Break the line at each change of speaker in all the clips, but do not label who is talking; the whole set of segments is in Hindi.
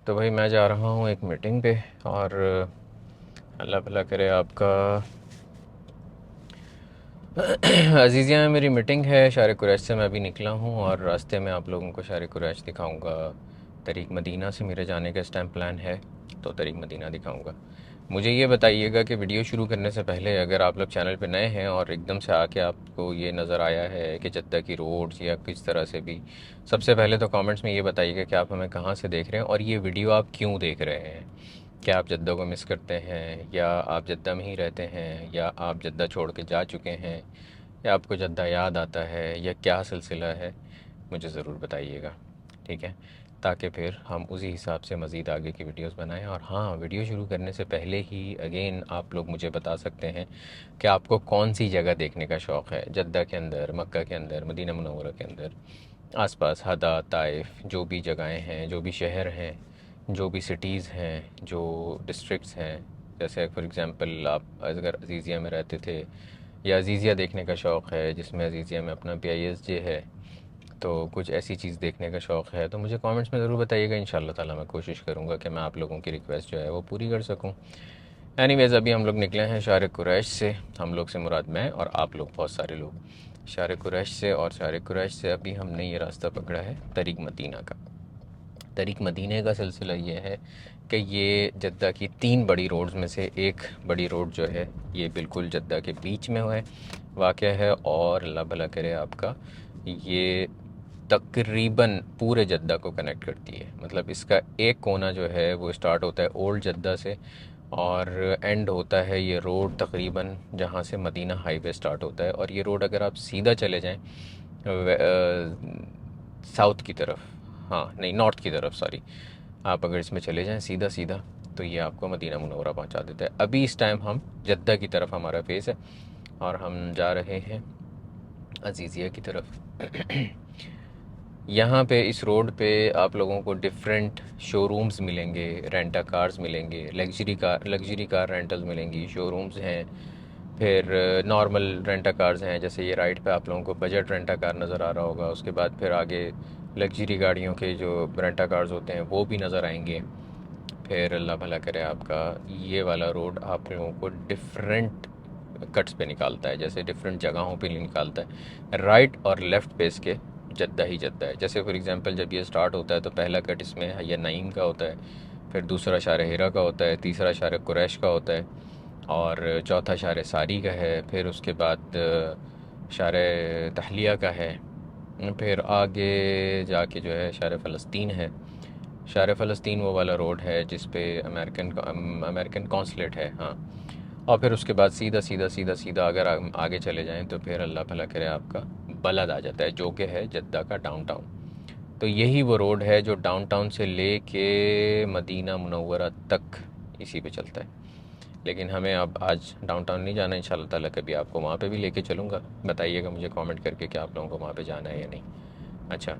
तो भाई मैं जा रहा हूँ एक मीटिंग पे। और अल्लाह भला करे आपका। अजीज़िया में मेरी मीटिंग है, शार कुरैश से मैं अभी निकला हूँ और रास्ते में आप लोगों को शार कुरैश दिखाऊंगा। तरीक मदीना से मेरे जाने का इस टाइम प्लान है, तो तरीक मदीना दिखाऊंगा। मुझे ये बताइएगा कि वीडियो शुरू करने से पहले अगर आप लोग चैनल पे नए हैं और एकदम से आके आपको ये नज़र आया है कि जद्दा की रोड्स या किस तरह से भी, सबसे पहले तो कमेंट्स में ये बताइएगा कि आप हमें कहाँ से देख रहे हैं और ये वीडियो आप क्यों देख रहे हैं। क्या आप जद्दा को मिस करते हैं, या आप जद्दा में ही रहते हैं, या आप जद्दा छोड़ के जा चुके हैं, या आपको जद्दा याद आता है, या क्या सिलसिला है, मुझे ज़रूर बताइएगा। ठीक है, ताकि फिर हम उसी हिसाब से मज़ीद आगे की वीडियोस बनाएं। और हाँ, वीडियो शुरू करने से पहले ही अगेन आप लोग मुझे बता सकते हैं कि आपको कौन सी जगह देखने का शौक़ है, जद्दा के अंदर, मक्का के अंदर, मदीना मुनव्वरा के अंदर, आसपास हदा, ताइफ, जो भी जगहें हैं, जो भी शहर हैं, जो भी सिटीज़ हैं, जो डिस्ट्रिक्ट्स हैं। जैसे फॉर एग्ज़ाम्पल आप अगर अजीज़िया में रहते थे, या अजीज़िया देखने का शौक़ है जिसमें अजीज़िया में अपना PISJ है, तो कुछ ऐसी चीज़ देखने का शौक़ है तो मुझे कमेंट्स में ज़रूर बताइएगा। इंशाल्लाह ताला मैं कोशिश करूँगा कि मैं आप लोगों की रिक्वेस्ट जो है वो पूरी कर सकूँ। एनीवेज़, अभी हम लोग निकले हैं शार कुरैश से। हम लोग से मुराद मैं और आप लोग, बहुत सारे लोग शार कुरैश से। और शार कुरैश से अभी हमने ये रास्ता पकड़ा है तरीक मदीना का। तरीक मदीने का सिलसिला ये है कि ये जद्दा की 3 बड़ी रोड्स में से एक बड़ी रोड जो है ये बिल्कुल जद्दा के बीच में है, वाक़या है। और अल्लाह भला करे आपका, ये तकरीबन पूरे जद्दा को कनेक्ट करती है। मतलब इसका एक कोना जो है वो स्टार्ट होता है ओल्ड जद्दा से, और एंड होता है ये रोड तकरीबन जहाँ से मदीना हाईवे स्टार्ट होता है। और ये रोड अगर आप सीधा चले जाएं साउथ की तरफ, हाँ नहीं, नॉर्थ की तरफ, सॉरी, आप अगर इसमें चले जाएं सीधा सीधा तो ये आपको मदीना मुनव्वरा पहुंचा देता है। अभी इस टाइम हम जद्दा की तरफ हमारा फेस है और हम जा रहे हैं अजीज़िया की तरफ। यहाँ पे इस रोड पे आप लोगों को डिफरेंट शोरूम्स मिलेंगे, रेंटा कार्स मिलेंगे, लग्जरी कार रेंटल्स मिलेंगी, शोरूम्स हैं। फिर नॉर्मल रेंटा कार्स हैं, जैसे ये राइट पे आप लोगों को बजट रेंटा कार नज़र आ रहा होगा। उसके बाद फिर आगे लग्जरी गाड़ियों के जो रेंटा कार्स होते हैं वो भी नज़र आएंगे। फिर अल्लाह भला करे आपका, ये वाला रोड आप लोगों को डिफरेंट कट्स पे निकालता है, जैसे डिफरेंट जगहों पे निकालता है। राइट और लेफ़्ट पे इसके जद्दा ही जद्दा है। जैसे फॉर एग्जांपल जब ये स्टार्ट होता है तो पहला कट इसमें हया नईम का होता है, फिर दूसरा शार हिरा का होता है, तीसरा शार कुरैश का होता है, और चौथा शार सारी का है। फिर उसके बाद शार तहलिया का है। फिर आगे जाके जो है शार फ़लस्तीन है। शार फ़लस्तीन वो वाला रोड है जिस पे अमेरिकन कॉन्सुलेट है, हाँ। और फिर उसके बाद सीधा सीधा सीधा सीधा अगर आगे चले जाएं तो फिर अल्लाह भला करे आपका बलद आ जाता है, जो कि है जद्दा का डाउनटाउन। तो यही वो रोड है जो डाउनटाउन से ले के मदीना मुनव्वरा तक इसी पे चलता है। लेकिन हमें अब आज डाउनटाउन नहीं जाना, इंशाल्लाह ताला कभी आपको वहाँ पे भी लेके चलूँगा। बताइएगा मुझे कमेंट करके कि आप लोगों को वहाँ पे जाना है या नहीं। अच्छा,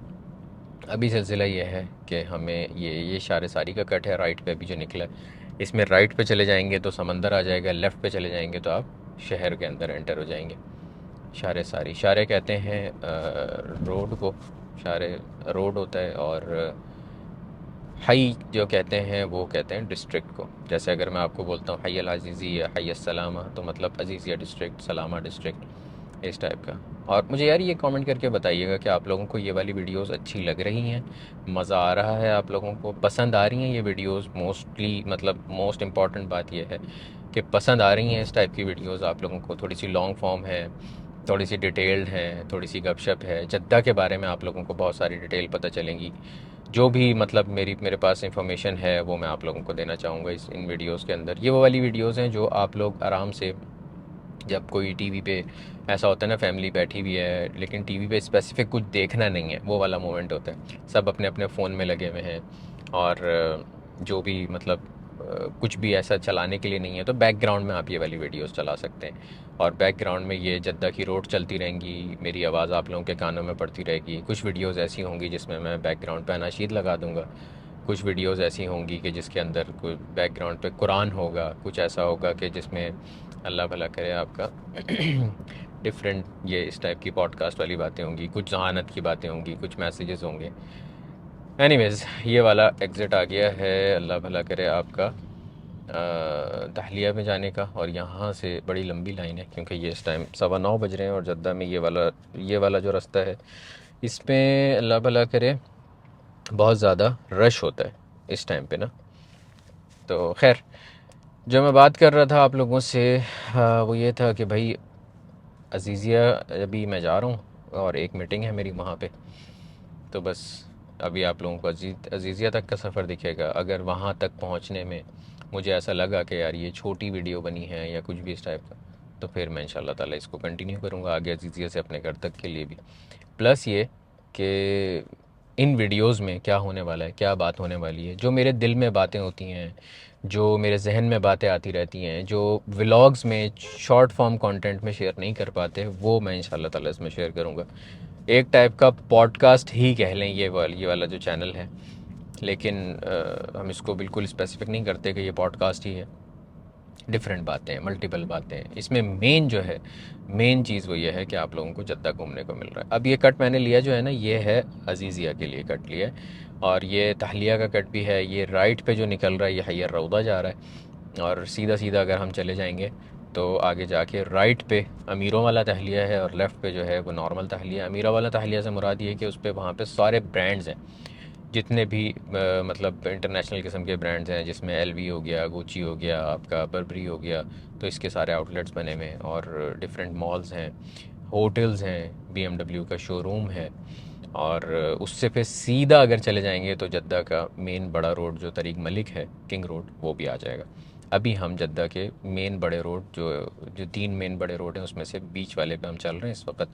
अभी सिलसिला ये है कि हमें ये शार सारी का कट है राइट पे अभी जो निकला है। इसमें राइट पे चले जाएंगे तो समंदर आ जाएगा, लेफ़्ट पे चले जाएंगे तो आप शहर के अंदर एंटर हो जाएंगे। शार सारी, शारे कहते हैं रोड को, शारे रोड होता है। और हई जो कहते हैं वो कहते हैं डिस्ट्रिक्ट को। जैसे अगर मैं आपको बोलता हूँ हई अल अज़ीज़ी या हई सलामा, तो मतलब अज़ीज़िया डिस्ट्रिक्ट, सलामा डिस्ट्रिक्ट, इस टाइप का। और मुझे यार ये कमेंट करके बताइएगा कि आप लोगों को ये वाली वीडियोस अच्छी लग रही हैं, मज़ा आ रहा है, आप लोगों को पसंद आ रही हैं ये वीडियोस। मोस्टली मतलब मोस्ट इम्पॉर्टेंट बात यह है कि पसंद आ रही हैं इस टाइप की वीडियोस आप लोगों को। थोड़ी सी लॉन्ग फॉर्म है, थोड़ी सी डिटेल्ड है, थोड़ी सी गपशप है, जद्दा के बारे में आप लोगों को बहुत सारी डिटेल पता चलेंगी। जो भी मतलब मेरे पास इंफॉर्मेशन है वो मैं आप लोगों को देना चाहूँगा इस इन वीडियोस के अंदर। ये वो वाली वीडियोस हैं जो आप लोग आराम से, जब कोई टीवी पे ऐसा होता है ना, फैमिली बैठी हुई है लेकिन टीवी पे स्पेसिफिक कुछ देखना नहीं है, वो वाला मोमेंट होता है, सब अपने अपने फ़ोन में लगे हुए हैं। और जो भी मतलब कुछ भी ऐसा चलाने के लिए नहीं है, तो बैकग्राउंड में आप ये वाली वीडियोस चला सकते हैं। और बैकग्राउंड में ये जद्दा की रोड चलती रहेंगी, मेरी आवाज़ आप लोगों के कानों में पड़ती रहेगी। कुछ वीडियोस ऐसी होंगी जिसमें मैं बैकग्राउंड पे अनाशीद लगा दूंगा, कुछ वीडियोस ऐसी होंगी कि जिसके अंदर कोई बैकग्राउंड पे कुरान होगा, कुछ ऐसा होगा कि जिसमें अल्लाह भला करे आपका डिफरेंट ये इस टाइप की पॉडकास्ट वाली बातें होंगी, कुछ जहानत की बातें होंगी, कुछ मैसेजेस होंगे। एनीवेज़ ये वाला एग्ज़िट आ गया है, अल्लाह भला करे आपका दहलिया में जाने का। और यहाँ से बड़ी लंबी लाइन है क्योंकि ये इस टाइम 9:15 बज रहे हैं और जद्दा में ये वाला जो रास्ता है इसमें अल्लाह भला करे बहुत ज़्यादा रश होता है इस टाइम पे ना। तो खैर, जो मैं बात कर रहा था आप लोगों से वो ये था कि भाई अजीज़िया अभी मैं जा रहा हूँ और एक मीटिंग है मेरी वहाँ पे। तो बस अभी आप लोगों को अजीज़िया तक का सफ़र दिखेगा। अगर वहाँ तक पहुँचने में मुझे ऐसा लगा कि यार ये छोटी वीडियो बनी है या कुछ भी इस टाइप का, तो फिर मैं इंशाल्लाह ताला इसको कंटिन्यू करूँगा आगे अजीज़िया से अपने घर तक के लिए भी। प्लस ये कि इन वीडियोस में क्या होने वाला है, क्या बात होने वाली है, जो मेरे दिल में बातें होती हैं, जो मेरे जहन में बातें आती रहती हैं, जो व्लॉग्स में शॉर्ट फॉर्म कंटेंट में शेयर नहीं कर पाते, वो मैं इंशाल्लाह ताला इसमें शेयर करूँगा। एक टाइप का पॉडकास्ट ही कह लें ये वाला जो चैनल है, लेकिन हम इसको बिल्कुल स्पेसिफिक नहीं करते कि ये पॉडकास्ट ही है। डिफरेंट बातें, मल्टीपल बातें। इसमें मेन जो है, मेन चीज़ वो ये है कि आप लोगों को जद्दा घूमने को मिल रहा है। अब ये कट मैंने लिया जो है ना, ये है अजीज़िया के लिए कट लिया है, और ये तहलिया का कट भी है। ये राइट पे जो निकल रहा है ये हयर रौदा जा रहा है, और सीधा सीधा अगर हम चले जाएंगे तो आगे जाके राइट पे अमीरों वाला तहलिया है और लेफ़्ट पे जो है वो नॉर्मल तहलिया है। अमीरों वाला तहलिया से मुराद ये है कि उस पर वहाँ पे सारे ब्रांड्स हैं, जितने भी मतलब इंटरनेशनल किस्म के ब्रांड्स हैं, जिसमें एलवी हो गया, गुची हो गया, आपका बर्बरी हो गया, तो इसके सारे आउटलेट्स बने हुए हैं। और डिफरेंट मॉल्स हैं, होटल्स हैं, बीएमडब्ल्यू का शोरूम है। और उससे फिर सीधा अगर चले जाएंगे तो जद्दा का मेन बड़ा रोड जो तरीक मलिक है, किंग रोड, वो भी आ जाएगा। अभी हम जद्दा के मेन बड़े रोड जो जो 3 मेन बड़े रोड हैं उसमें से बीच वाले पे हम चल रहे हैं इस वक्त।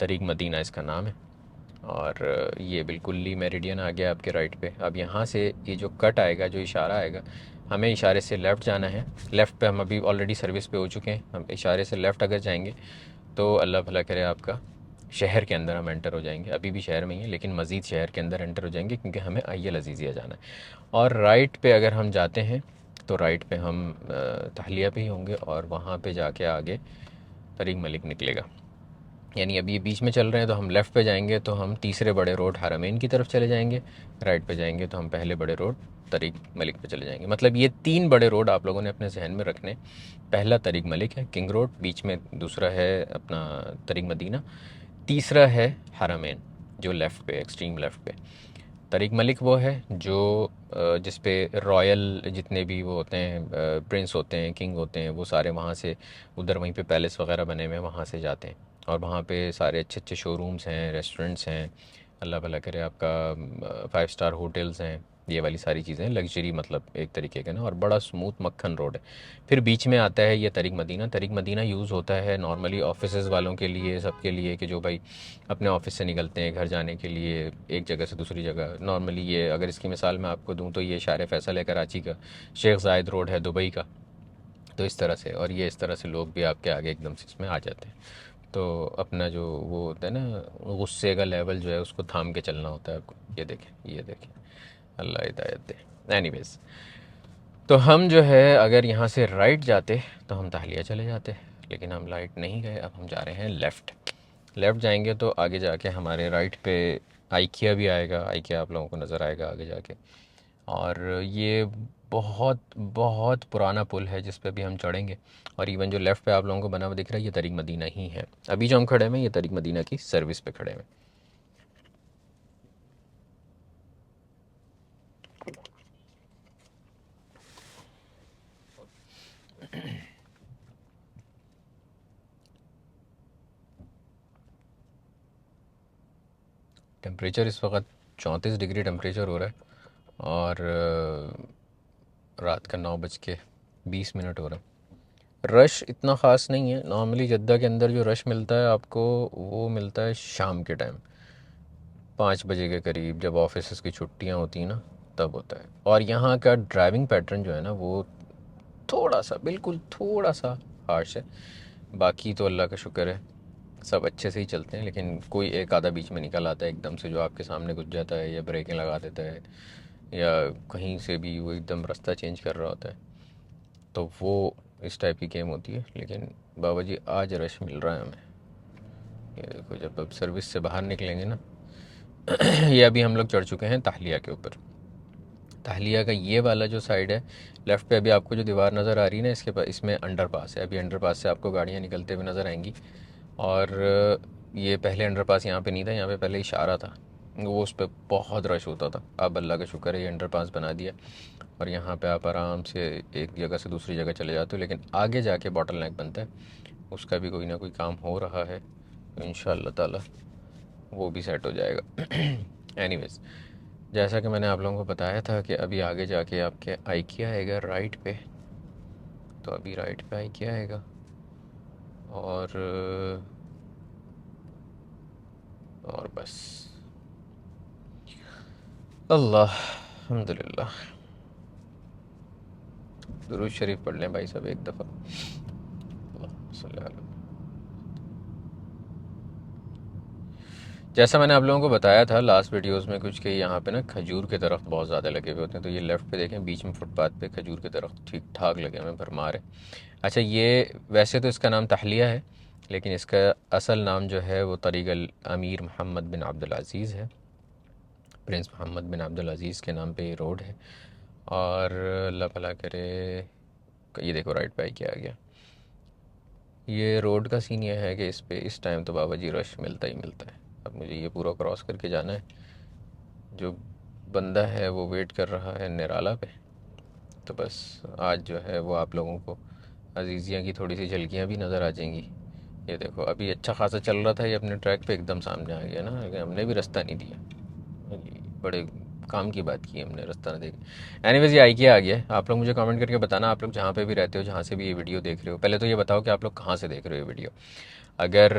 तरीक मदीना इसका नाम है। और ये बिल्कुल ली मेरिडियन आ गया आपके राइट पे। अब यहाँ से ये जो कट आएगा, जो इशारा आएगा, हमें इशारे से लेफ़्ट जाना है। लेफ़्ट पे हम अभी ऑलरेडी सर्विस पे हो चुके हैं। हम इशारे से लेफ़्ट अगर जाएंगे तो अल्लाह भला करे आपका शहर के अंदर हम एंटर हो जाएंगे। अभी भी शहर में ही है लेकिन मज़ीद शहर के अंदर एंटर हो जाएंगे क्योंकि हमें अय्यल अज़ीज़िया जाना है। और राइट पे अगर हम जाते हैं तो राइट पे हम तहलिया पे ही होंगे और वहाँ पे जाके आगे तरीक मलिक निकलेगा। यानी अभी ये बीच में चल रहे हैं तो हम लेफ़्ट पे जाएंगे तो हम तीसरे बड़े रोड हरमैन की तरफ चले जाएंगे। राइट पे जाएंगे तो हम पहले बड़े रोड तरीक मलिक पे चले जाएंगे। मतलब ये 3 बड़े रोड आप लोगों ने अपने जहन में रखने। पहला तरीक मलिक है, किंग रोड, बीच में दूसरा है अपना तरीक मदीना, तीसरा है हरमैन जो लेफ़्ट पे, एक्सट्रीम लेफ़्ट पे। तरीक मलिक वो है जो जिस पे रॉयल जितने भी वो होते हैं, प्रिंस होते हैं, किंग होते हैं, वो सारे वहाँ से उधर वहीं पे पैलेस वगैरह बने हुए हैं, वहाँ से जाते हैं। और वहाँ पे सारे अच्छे अच्छे शोरूम्स हैं, रेस्टोरेंट्स हैं, अल्लाह भला करे आपका 5 स्टार होटल्स हैं। ये वाली सारी चीज़ें लग्जरी, मतलब एक तरीके का ना, और बड़ा स्मूथ मक्खन रोड है। फिर बीच में आता है ये तरीक मदीना। तरीक मदीना यूज़ होता है नॉर्मली ऑफिसेज़ वालों के लिए, सबके लिए, कि जो भाई अपने ऑफिस से निकलते हैं घर जाने के लिए एक जगह से दूसरी जगह। नॉर्मली ये अगर इसकी मिसाल मैं आपको दूं तो ये शार फैसल है कराची का, शेख ज़ायद रोड है दुबई का। तो इस तरह से, और ये इस तरह से लोग भी आपके आगे एकदम से इसमें आ जाते हैं। तो अपना जो वो होता है ना, गुस्से का लेवल जो है उसको थाम के चलना होता है आपको। ये देखें, ये देखें, अल्लाह हिदायत दे। एनीवेज, तो हम जो है अगर यहाँ से राइट जाते तो हम ताहलिया चले जाते, लेकिन हम राइट नहीं गए, अब हम जा रहे हैं लेफ़्ट। लेफ़्ट जाएंगे तो आगे जाके हमारे राइट पे आइकिया भी आएगा। आइकिया आप लोगों को नज़र आएगा आगे जाके। और ये बहुत बहुत पुराना पुल है जिस पे भी हम चढ़ेंगे। और इवन जो लेफ़्ट पे आप लोगों को बना हुआ दिख रहा है ये तरीक मदीना ही है। अभी जो हम खड़े हैं ये तरीक मदीना की सर्विस पे खड़े हैं। टेम्परेचर इस वक्त 34 डिग्री टेम्परेचर हो रहा है, और रात का 9:20 हो रहा है। रश इतना ख़ास नहीं है। नॉर्मली जद्दा के अंदर जो रश मिलता है आपको, वो मिलता है शाम के टाइम 5 बजे के करीब, जब ऑफिस की छुट्टियां होती हैं ना, तब होता है। और यहाँ का ड्राइविंग पैटर्न जो है ना वो थोड़ा सा, बिल्कुल थोड़ा सा हार्श है। बाकी तो अल्लाह का शुक्र है सब अच्छे से ही चलते हैं, लेकिन कोई एक आधा बीच में निकल आता है एकदम से जो आपके सामने घुस जाता है या ब्रेकें लगा देता है, या कहीं से भी वो एकदम रास्ता चेंज कर रहा होता है। तो वो इस टाइप की गेम होती है। लेकिन बाबा जी आज रश मिल रहा है हमें। ये देखो, जब अब सर्विस से बाहर निकलेंगे ना ये अभी हम लोग चढ़ चुके हैं ताहलिया के ऊपर। ताहलिया का ये वाला जो साइड है, लेफ़्ट पे अभी आपको जो दीवार नज़र आ रही है ना, इसके पास इसमें अंडरपास है। अभी अंडरपास से आपको गाड़ियाँ निकलते हुए नज़र आएंगी। और ये पहले अंडरपास यहाँ पे नहीं था, यहाँ पे पहले इशारा था, वो उस पर बहुत रश होता था। अब अल्लाह का शुक्र है ये अंडरपास बना दिया और यहाँ पे आप आराम से एक जगह से दूसरी जगह चले जाते हो। लेकिन आगे जाके बॉटल नेक बनता है, उसका भी कोई ना कोई काम हो रहा है, इंशाअल्लाह ताला वो भी सेट हो जाएगा। एनीवेज, जैसा कि मैंने आप लोगों को बताया था कि अभी आगे जाके आपके आइकिया आएगा राइट पे, तो अभी राइट पे आइकिया आएगा। और बस अल्लाह अल्हम्दुलिल्लाह। दुरूद शरीफ पढ़ लें भाई सब एक दफ़ा। अल्लाहुम्मा सल्ली अला। जैसा मैंने आप लोगों को बताया था लास्ट वीडियोस में कुछ कि यहाँ पे ना खजूर के दरख्त बहुत ज़्यादा लगे हुए होते हैं। तो ये लेफ़्ट पे देखें, बीच में फुटपाथ पे खजूर के दरख्त ठीक ठाक लगे हुए हैं, भरमार है। अच्छा, ये वैसे तो इसका नाम ताहलिया है, लेकिन इसका असल नाम जो है वो तरीक़ अल अमीर मोहम्मद बिन अब्दुल अज़ीज़ है। प्रिंस मोहम्मद बिन अब्दुल अज़ीज़ के नाम पे ये रोड है। और अल्लाह भला करे, ये देखो राइट पे क्या आ गया। ये रोड का सीन ये है कि इस पे इस टाइम तो बाबा जी रश मिलता ही मिलता है। अब मुझे ये पूरा क्रॉस करके जाना है। जो बंदा है वो वेट कर रहा है निराला पे। तो बस आज जो है वो आप लोगों को अजीज़िया की थोड़ी सी झलकियाँ भी नज़र आ जाएंगी। ये देखो अभी अच्छा खासा चल रहा था, ये अपने ट्रैक पे एकदम सामने आ गया ना, लेकिन हमने भी रास्ता नहीं दिया। ये बड़े काम की बात की हमने, रास्ता ना देखे। एनीवेज, ये आइकिया आ गया है। आप लोग मुझे कमेंट करके बताना, आप लोग जहाँ पे भी रहते हो, जहाँ से भी ये वीडियो देख रहे हो। पहले तो ये बताओ कि आप लोग कहाँ से देख रहे हो ये वीडियो। अगर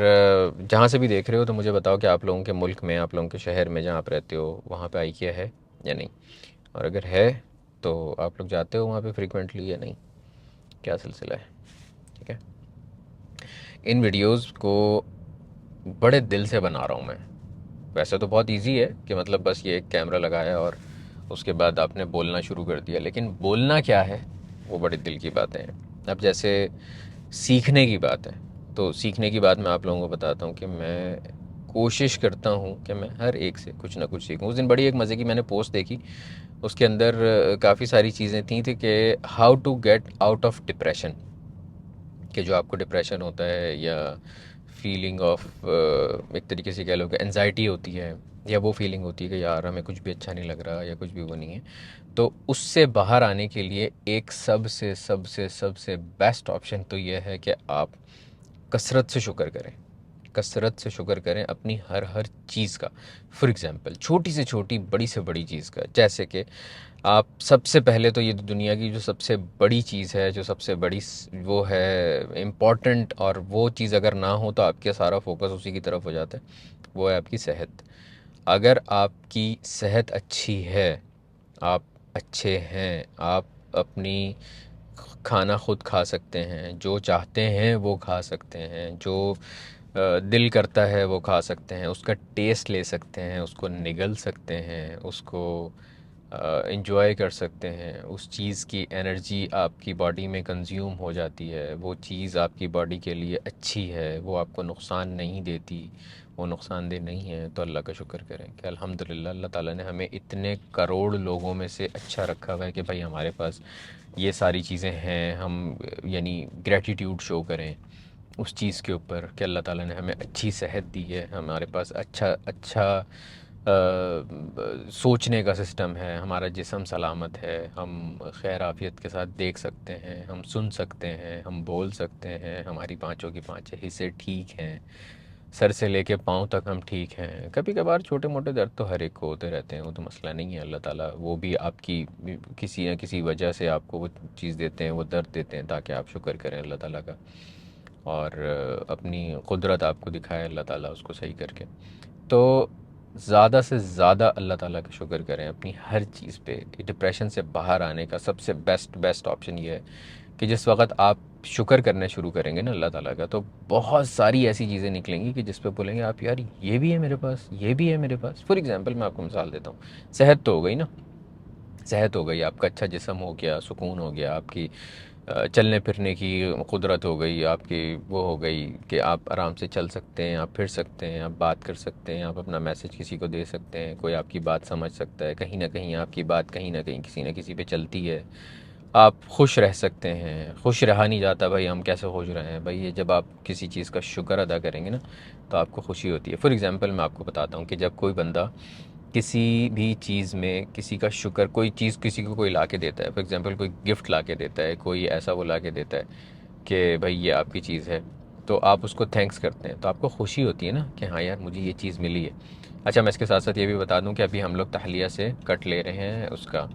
जहाँ से भी देख रहे हो तो मुझे बताओ कि आप लोगों के मुल्क में, आप लोगों के शहर में जहाँ आप रहते हो वहाँ पे आइकिया है या नहीं। और अगर है तो आप लोग जाते हो वहाँ पे फ्रीक्वेंटली या नहीं, क्या सिलसिला है। ठीक है, इन वीडियोस को बड़े दिल से बना रहा हूँ मैं। वैसे तो बहुत इजी है कि मतलब बस ये एक कैमरा लगाया और उसके बाद आपने बोलना शुरू कर दिया, लेकिन बोलना क्या है वो बड़े दिल की बातें हैं। अब जैसे सीखने की बात है, तो सीखने की बात मैं आप लोगों को बताता हूँ कि मैं कोशिश करता हूँ कि मैं हर एक से कुछ ना कुछ सीखूँ। उस दिन बड़ी एक मज़े की मैंने पोस्ट देखी, उसके अंदर काफ़ी सारी चीज़ें थी कि how to get out of depression, कि जो आपको डिप्रेशन होता है या फीलिंग ऑफ एक तरीके से कह लो कि एनजाइटी होती है, या वो फीलिंग होती है कि यार हमें कुछ भी अच्छा नहीं लग रहा या कुछ भी वो नहीं है, तो उससे बाहर आने के लिए एक सबसे सबसे सबसे बेस्ट ऑप्शन तो ये है कि आप कसरत से शुक्र करें। कसरत से शुक्र करें अपनी हर हर चीज़ का। फॉर एग्ज़ाम्पल, छोटी से छोटी, बड़ी से बड़ी चीज़ का। जैसे कि आप सबसे पहले तो ये दुनिया की जो सबसे बड़ी चीज़ है, जो सबसे बड़ी वो है इम्पॉर्टेंट, और वो चीज़ अगर ना हो तो आपका सारा फोकस उसी की तरफ हो जाता है, वो है आपकी सेहत। अगर आपकी सेहत अच्छी है, आप अच्छे हैं, आप अपनी खाना खुद खा सकते हैं, जो चाहते हैं वो खा सकते हैं, जो दिल करता है वो खा सकते हैं, उसका टेस्ट ले सकते हैं, उसको निगल सकते हैं, उसको इंजॉय कर सकते हैं, उस चीज़ की एनर्जी आपकी बॉडी में कंज्यूम हो जाती है, वो चीज़ आपकी बॉडी के लिए अच्छी है, वो आपको नुकसान नहीं देती, वो नुकसानदेह नहीं है, तो अल्लाह का शुक्र करें कि अल्हम्दुलिल्लाह अल्लाह ताला ने हमें इतने करोड़ लोगों में से अच्छा रखा हुआ है कि भाई हमारे पास ये सारी चीज़ें हैं। हम यानी ग्रेटिट्यूड शो करें उस चीज़ के ऊपर कि अल्लाह ताला ने हमें अच्छी सेहत दी है, हमारे पास अच्छा अच्छा सोचने का सिस्टम है, हमारा जिस्म सलामत है, हम खैर आफियत के साथ देख सकते हैं, हम सुन सकते हैं, हम बोल सकते हैं, हमारी पाँचों की पाँचें हिस्से ठीक हैं, सर से लेके पाँव तक हम ठीक हैं। कभी कभार छोटे मोटे दर्द तो हर एक को होते रहते हैं, वो तो मसला नहीं है। अल्लाह ताला वो भी आपकी किसी न किसी वजह से आपको वो चीज़ देते हैं, वो दर्द देते हैं, ताकि आप शुक्र करें अल्लाह ताला का, और अपनी कुदरत आपको दिखाए अल्लाह ताला उसको सही करके। तो ज़्यादा से ज़्यादा अल्लाह ताला का शुक्र करें अपनी हर चीज़ पे। डिप्रेशन से बाहर आने का सबसे बेस्ट ऑप्शन ये है कि जिस वक्त आप शुक्र करने शुरू करेंगे ना अल्लाह ताला का, तो बहुत सारी ऐसी चीज़ें निकलेंगी कि जिस पे बोलेंगे आप यार ये भी है मेरे पास, ये भी है मेरे पास। फॉर एग्ज़ाम्पल मैं आपको मिसाल देता हूँ, सेहत तो हो गई ना, सेहत हो गई, आपका अच्छा जिस्म हो गया, सुकून हो गया, आपकी चलने फिरने की कुदरत हो गई आपकी, वो हो गई कि आप आराम से चल सकते हैं, आप फिर सकते हैं, आप बात कर सकते हैं, आप अपना मैसेज किसी को दे सकते हैं, कोई आपकी बात समझ सकता है, कहीं ना कहीं आपकी बात कहीं ना कहीं किसी न किसी पे चलती है, आप खुश रह सकते हैं। खुश रहा नहीं जाता भाई, हम कैसे खुश रहे हैं भाई, ये जब आप किसी चीज़ का शुक्र अदा करेंगे ना तो आपको खुशी होती है। फॉर एग्ज़ाम्पल मैं आपको बताता हूँ कि जब कोई बंदा किसी भी चीज़ में किसी का शुक्र, कोई चीज़ किसी को कोई ला के देता है, फॉर एग्ज़ाम्पल कोई गिफ्ट ला के देता है, कोई ऐसा वो ला के देता है कि भाई ये आपकी चीज़ है, तो आप उसको थैंक्स करते हैं, तो आपको खुशी होती है ना कि हाँ यार मुझे ये चीज़ मिली है। अच्छा, मैं इसके साथ साथ ये भी बता दूं कि अभी हम लोग तहलिया से कट ले रहे हैं उसका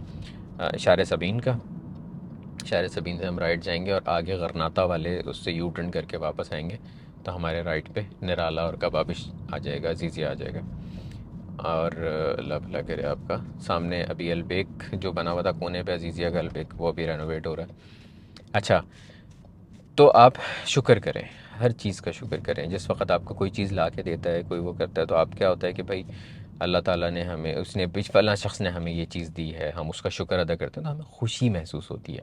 शार सबीन का। शार सबीन से हम राइट जाएंगे और आगे गरनाता वाले उससे यू टर्न करके वापस आएंगे, तो हमारे राइट पे निराला और कबाबिश आ जाएगा, अजीज़िया आ जाएगा। और अल्लाह भला करे आपका, सामने अभी अलबेक जो बना हुआ था कोने पे अजीज़िया का अलबेक, वो अभी रेनोवेट हो रहा है। अच्छा, तो आप शुक्र करें, हर चीज़ का शुक्र करें। जिस वक्त आपको कोई चीज़ ला के देता है, कोई वो करता है, तो आप क्या होता है कि भाई अल्लाह ताला ने हमें, उसने बीच फलां शख्स ने हमें ये चीज़ दी है, हम उसका शुक्र अदा करते हैं तो हमें खुशी महसूस होती है।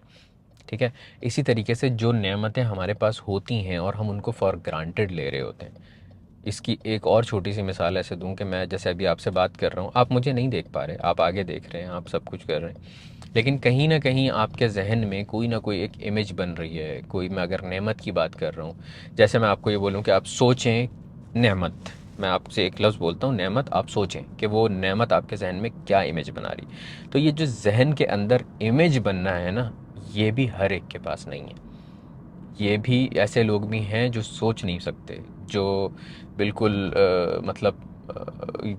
ठीक है। इसी तरीके से जो नेमतें हमारे पास होती हैं और हम उनको फॉर ग्रांटेड ले रहे होते हैं, इसकी एक और छोटी सी मिसाल ऐसे दूं कि मैं जैसे अभी आपसे बात कर रहा हूँ, आप मुझे नहीं देख पा रहे, आप आगे देख रहे हैं, आप सब कुछ कर रहे हैं, लेकिन कहीं ना कहीं आपके जहन में कोई ना कोई एक इमेज बन रही है। कोई, मैं अगर नेमत की बात कर रहा हूँ, जैसे मैं आपको ये बोलूँ कि आप सोचें नेमत, मैं आपसे एक लफ्ज़ बोलता हूँ नेमत, आप सोचें कि वो नेमत आपके जहन में क्या इमेज बना रही। तो ये जो जहन के अंदर इमेज बनना है ना, ये भी हर एक के पास नहीं है। ये भी ऐसे लोग भी हैं जो सोच नहीं सकते, जो बिल्कुल मतलब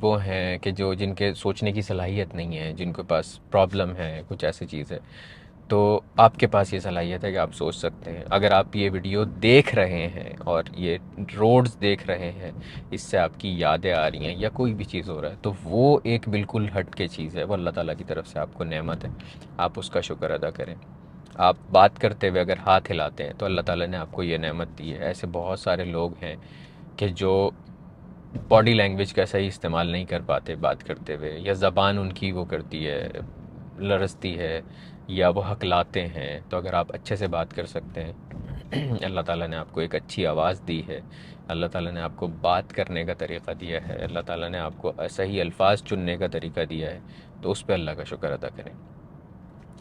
वो हैं कि जो, जिनके सोचने की सलाहियत नहीं है, जिनके पास प्रॉब्लम है, कुछ ऐसी चीज़ है। तो आपके पास ये सलाहियत है कि आप सोच सकते हैं। अगर आप ये वीडियो देख रहे हैं और ये रोड्स देख रहे हैं, इससे आपकी यादें आ रही हैं या कोई भी चीज़ हो रहा है, तो वो एक बिल्कुल हट के चीज़ है, वो अल्लाह ताला की तरफ से आपको नेमत है, आप उसका शुक्र अदा करें। आप बात करते हुए अगर हाथ हिलाते हैं तो अल्लाह ताला ने आपको ये नेमत दी है। ऐसे बहुत सारे लोग हैं कि जो बॉडी लैंग्वेज का सही इस्तेमाल नहीं कर पाते बात करते हुए, या ज़बान उनकी वो करती है, लरजती है, या वो हकलाते हैं। तो अगर आप अच्छे से बात कर सकते हैं अल्लाह ताला ने आपको एक अच्छी आवाज़ दी है, अल्लाह ताला ने आपको बात करने का तरीक़ा दिया है, अल्लाह ताला ने आपको सही अल्फाज चुनने का तरीक़ा दिया है, तो उस पर अल्लाह का शुक्र अदा करें।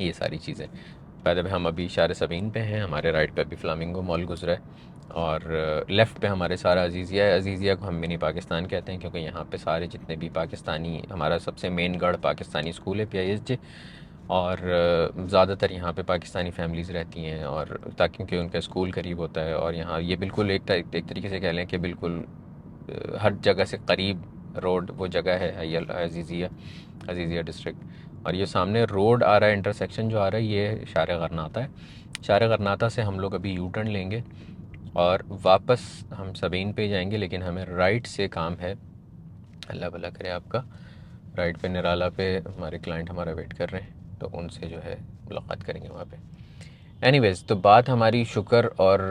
ये सारी चीज़ें। बाय द वे, हम अभी शार सबीन पे हैं, हमारे राइट पे अभी फ्लामिंगो मॉल गुजरा है, और लेफ़्ट पे हमारे सारा अजीज़िया है। अजीज़िया को हम मिनी पाकिस्तान कहते हैं, क्योंकि यहाँ पे सारे जितने भी पाकिस्तानी, हमारा सबसे मेन गढ़ पाकिस्तानी स्कूल है PISJ, और ज़्यादातर यहाँ पे पाकिस्तानी फैमिलीज़ रहती हैं, और ताकि क्योंकि उनका स्कूल करीब होता है, और यहाँ ये बिल्कुल एक तरीके से कह लें कि बिल्कुल हर जगह से करीब रोड वो जगह है अजीज़िया, अजीज़िया डिस्ट्रिक्ट। और ये सामने रोड आ रहा है, इंटरसेक्शन जो आ रहा है, ये शार गरनाता है। शार गरनाता से हम लोग अभी यू टर्न लेंगे और वापस हम सबीन पे जाएंगे, लेकिन हमें राइट से काम है, अल्लाह भला करे आपका। राइट पे निराला पे हमारे क्लाइंट हमारा वेट कर रहे हैं, तो उनसे जो है मुलाकात करेंगे वहाँ पे। एनीवेज़, तो बात हमारी शुक्र और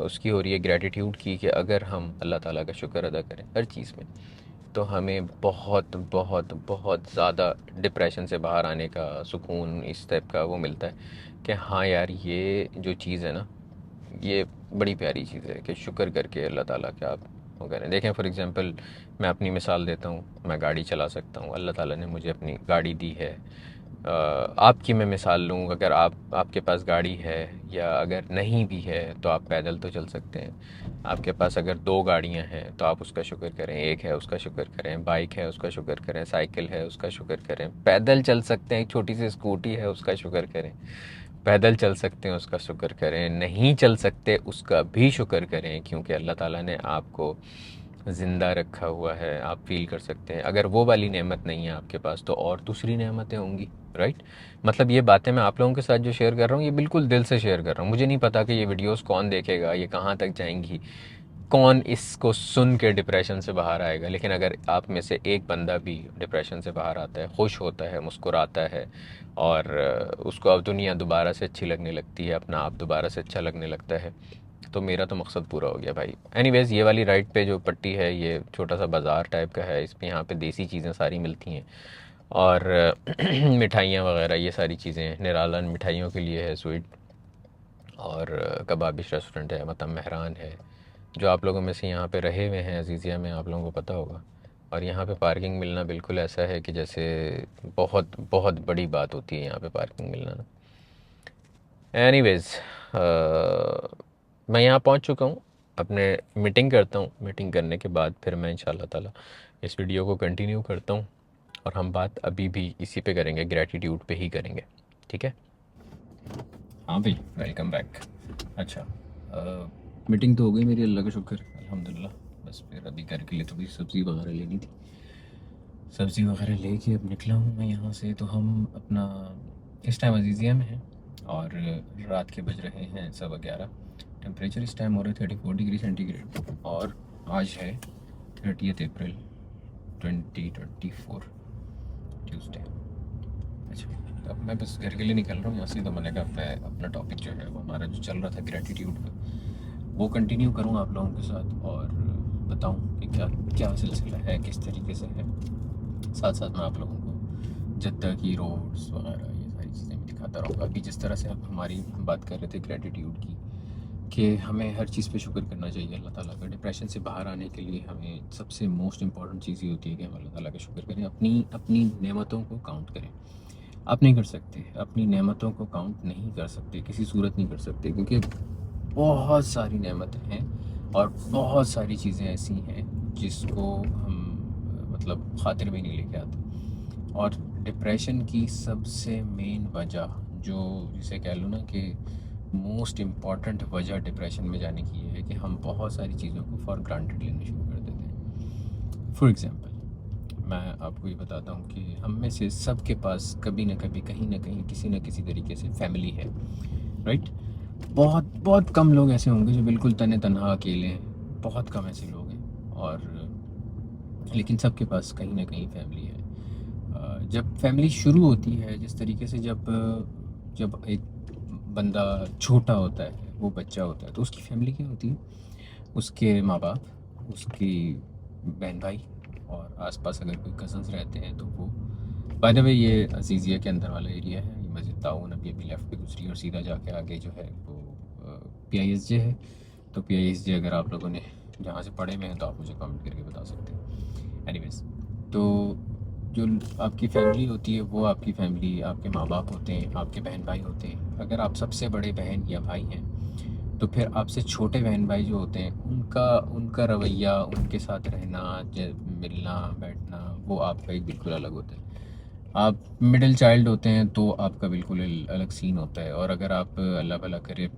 उसकी हो रही है, ग्रेटिट्यूड की, कि अगर हम अल्लाह ताला का शुक्र अदा करें हर चीज़ में, तो हमें बहुत बहुत बहुत ज़्यादा डिप्रेशन से बाहर आने का सुकून, इस टाइप का वो मिलता है कि हाँ यार, ये जो चीज़ है ना, ये बड़ी प्यारी चीज़ है कि शुक्र करके अल्लाह ताला का आप वो करें। देखें, फॉर एग्ज़ाम्पल मैं अपनी मिसाल देता हूँ, मैं गाड़ी चला सकता हूँ, अल्लाह ताला ने मुझे अपनी गाड़ी दी है। आपकी मैं मिसाल लूँ, अगर आपके पास गाड़ी है, या अगर नहीं भी है तो आप पैदल तो चल सकते हैं। आपके पास अगर 2 गाड़ियाँ हैं तो आप उसका शुक्र करें, एक है उसका शुक्र करें, बाइक है उसका शुक्र करें, साइकिल है उसका शुक्र करें, पैदल चल सकते हैं, एक छोटी सी स्कूटी है उसका शुक्र करें, पैदल चल सकते हैं उसका शुक्र करें, नहीं चल सकते उसका भी शुक्र करें, क्योंकि अल्लाह ताला ने आपको ज़िंदा रखा हुआ है, आप फील कर सकते हैं। अगर वो वाली नेमत नहीं है आपके पास, तो और दूसरी नेमतें होंगी, राइट। मतलब ये बातें मैं आप लोगों के साथ जो शेयर कर रहा हूँ, ये बिल्कुल दिल से शेयर कर रहा हूँ। मुझे नहीं पता कि ये वीडियोस कौन देखेगा, ये कहाँ तक जाएंगी, कौन इसको सुन के डिप्रेशन से बाहर आएगा, लेकिन अगर आप में से एक बंदा भी डिप्रेशन से बाहर आता है, खुश होता है, मुस्कुराता है, और उसको अब दुनिया दोबारा से अच्छी लगने लगती है, अपना आप दोबारा से अच्छा लगने लगता है, तो मेरा तो मकसद पूरा हो गया भाई। एनीवेज़, ये वाली राइट पे जो पट्टी है, ये छोटा सा बाज़ार टाइप का है, इसमें यहाँ पे देसी चीज़ें सारी मिलती हैं, और मिठाइयाँ वगैरह ये सारी चीज़ें, निराला मिठाइयों के लिए है, स्वीट। और कबाबिश रेस्टोरेंट है, मतलब मेहरान है, जो आप लोगों में से यहाँ पे रहे हुए हैं अजीज़िया में, आप लोगों को पता होगा। और यहाँ पे पार्किंग मिलना बिल्कुल ऐसा है कि जैसे बहुत बहुत बड़ी बात होती है यहाँ पे पार्किंग मिलना ना। एनीवेज़, मैं यहाँ पहुँच चुका हूँ, अपने मीटिंग करता हूँ। मीटिंग करने के बाद फिर मैं इंशाल्लाह ताला इस वीडियो को कंटिन्यू करता हूँ, और हम बात अभी भी इसी पे करेंगे, ग्रैटिट्यूड पे ही करेंगे, ठीक है। हाँ भाई, वेलकम बैक। अच्छा, मीटिंग तो हो गई मेरी, अल्लाह का शुक्र, अल्हम्दुलिल्लाह। बस फिर अभी घर के लिए थोड़ी सब्ज़ी वगैरह लेनी थी, सब्ज़ी वगैरह लेके अब निकला हूँ मैं यहाँ से। तो हम अपना इस टाइम अजीज़िया में हैं, और रात के बज रहे हैं 11:15। टेम्परेचर इस टाइम हो रहा है 34 डिग्री सेंटीग्रेड, और आज है 30 अप्रैल 2024, ट्यूसडे। अच्छा, तो अब मैं बस घर के लिए निकल रहा हूँ यहाँ से। तो मैंने कहा मैं अपना टॉपिक जो है वो हमारा जो चल रहा था ग्रैटिट्यूड का, वो कंटिन्यू करूँ आप लोगों के साथ, और बताऊँ कि क्या क्या सिलसिला है, किस तरीके से है। साथ साथ मैं आप लोगों को जद्दा की रोड्स वगैरह ये सारी चीज़ें भी दिखाता रहूँगा। अभी जिस तरह से आप हमारी बात कर रहे थे ग्रैटिट्यूड की, कि हमें हर चीज़ पे शुक्र करना चाहिए अल्लाह ताला का। डिप्रेशन से बाहर आने के लिए हमें सबसे मोस्ट इम्पॉर्टेंट चीज़ ये होती है कि हम अल्लाह ताला का शुक्र करें, अपनी अपनी नेमतों को काउंट करें। आप नहीं कर सकते, अपनी नेमतों को काउंट नहीं कर सकते, किसी सूरत नहीं कर सकते, क्योंकि बहुत सारी नेमतें हैं और बहुत सारी चीज़ें ऐसी हैं जिसको हम मतलब ख़ातिर में नहीं लेके आते। और डिप्रेशन की सबसे मेन वजह, जो जिसे कह लो ना कि मोस्ट इम्पॉर्टेंट वजह डिप्रेशन में जाने की ये है कि हम बहुत सारी चीज़ों को फॉर ग्रांटेड लेना शुरू कर देते हैं। फॉर एग्ज़ाम्पल, मैं आपको ये बताता हूँ कि हम में से सब के पास कभी ना कभी, कहीं ना कहीं, किसी न किसी तरीके से फैमिली है, राइट। बहुत बहुत कम लोग ऐसे होंगे जो बिल्कुल तने तनहा अकेले हैं, बहुत कम ऐसे लोग हैं। और लेकिन सबके पास कहीं ना कहीं फैमिली है। जब फैमिली शुरू होती है, जिस तरीके से जब जब एक बंदा छोटा होता है, वो बच्चा होता है, तो उसकी फैमिली क्या होती है? उसके माँ बाप, उसकी बहन भाई, और आसपास अगर कोई कज़न्स रहते हैं तो वो। बाय द वे, ये अजीज़िया के अंदर वाला एरिया है, ये मस्जिद ताउन अभी अभी लेफ़्ट पे गुजरी, और सीधा जाके आगे जो है वो PISJ है। तो PISJ अगर आप लोगों ने जहाँ से पढ़े हुए हैं तो आप मुझे कमेंट करके बता सकते हैं। एनीवेज़, तो जो आपकी फैमिली होती है वो आपकी फैमिली, आपके माँ बाप होते हैं, आपके बहन भाई होते हैं। अगर आप सबसे बड़े बहन या भाई हैं, तो फिर आपसे छोटे बहन भाई जो होते हैं, उनका उनका रवैया, उनके साथ रहना, मिलना बैठना, वो आपका एक बिल्कुल अलग होता है। आप मिडिल चाइल्ड होते हैं तो आपका बिल्कुल अलग सीन होता है। और अगर आप अल्लाह भला करे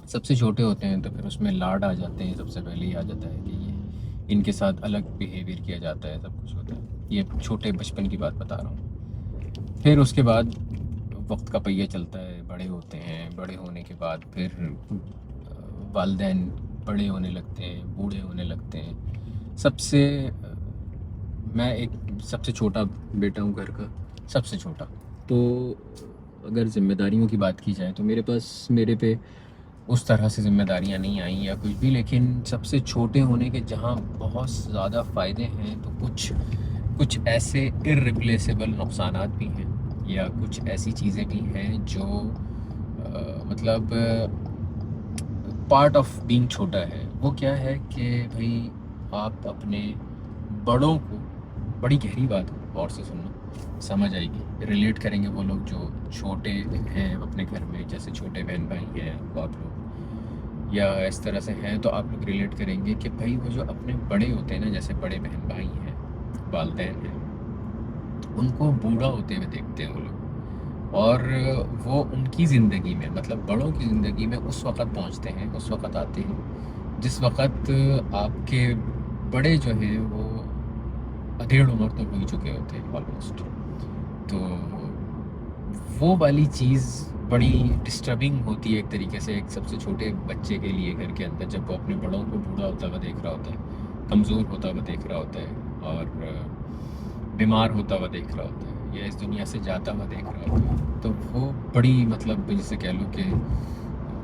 सबसे छोटे होते हैं, तो फिर उसमें लाड आ जाते हैं। सबसे पहले ही आ जाता है कि ये इनके साथ अलग बिहेवियर किया जाता है, सब कुछ होता है। ये छोटे बचपन की बात बता रहा हूँ। फिर उसके बाद वक्त का पहिया चलता है, बड़े होते हैं। बड़े होने के बाद फिर वालिदैन बड़े होने लगते हैं, बूढ़े होने लगते हैं। मैं एक सबसे छोटा बेटा हूँ घर का, सबसे छोटा। तो अगर ज़िम्मेदारियों की बात की जाए तो मेरे पे उस तरह से ज़िम्मेदारियाँ नहीं आई या कुछ भी। लेकिन सबसे छोटे होने के जहाँ बहुत ज़्यादा फ़ायदे हैं, तो कुछ कुछ ऐसे इर्रिप्लेसेबल नुकसानात भी हैं, या कुछ ऐसी चीज़ें भी हैं जो मतलब पार्ट ऑफ बीइंग छोटा है। वो क्या है कि भाई, आप अपने बड़ों को, बड़ी गहरी बात है, गौर से सुनना, समझ आएगी, रिलेट करेंगे वो लोग जो छोटे हैं अपने घर में। जैसे छोटे बहन भाई हैं वो आप लोग, या इस तरह से हैं, तो आप लोग रिलेट करेंगे कि भाई वो जो अपने बड़े होते हैं ना, जैसे बड़े बहन भाई हैं, वालिदैन हैं, उनको बूढ़ा होते हुए देखते हैं वो लोग। और वो उनकी ज़िंदगी में, मतलब बड़ों की ज़िंदगी में उस वक़्त पहुँचते हैं, उस वक़्त आते हैं जिस वक़्त आपके बड़े जो हैं वो अधेड़ उम्र तो हो ही चुके होते हैं ऑलमोस्ट। तो वो वाली चीज़ बड़ी डिस्टर्बिंग होती है एक तरीके से, एक सबसे छोटे बच्चे के लिए घर के अंदर, जब वो अपने बड़ों को बूढ़ा होता हुआ देख रहा होता है, कमज़ोर होता हुआ देख रहा होता है, और बीमार होता हुआ देख रहा होता है, या इस दुनिया से जाता हुआ देख रहा होता है। तो वो बड़ी, मतलब जिसे कह लो कि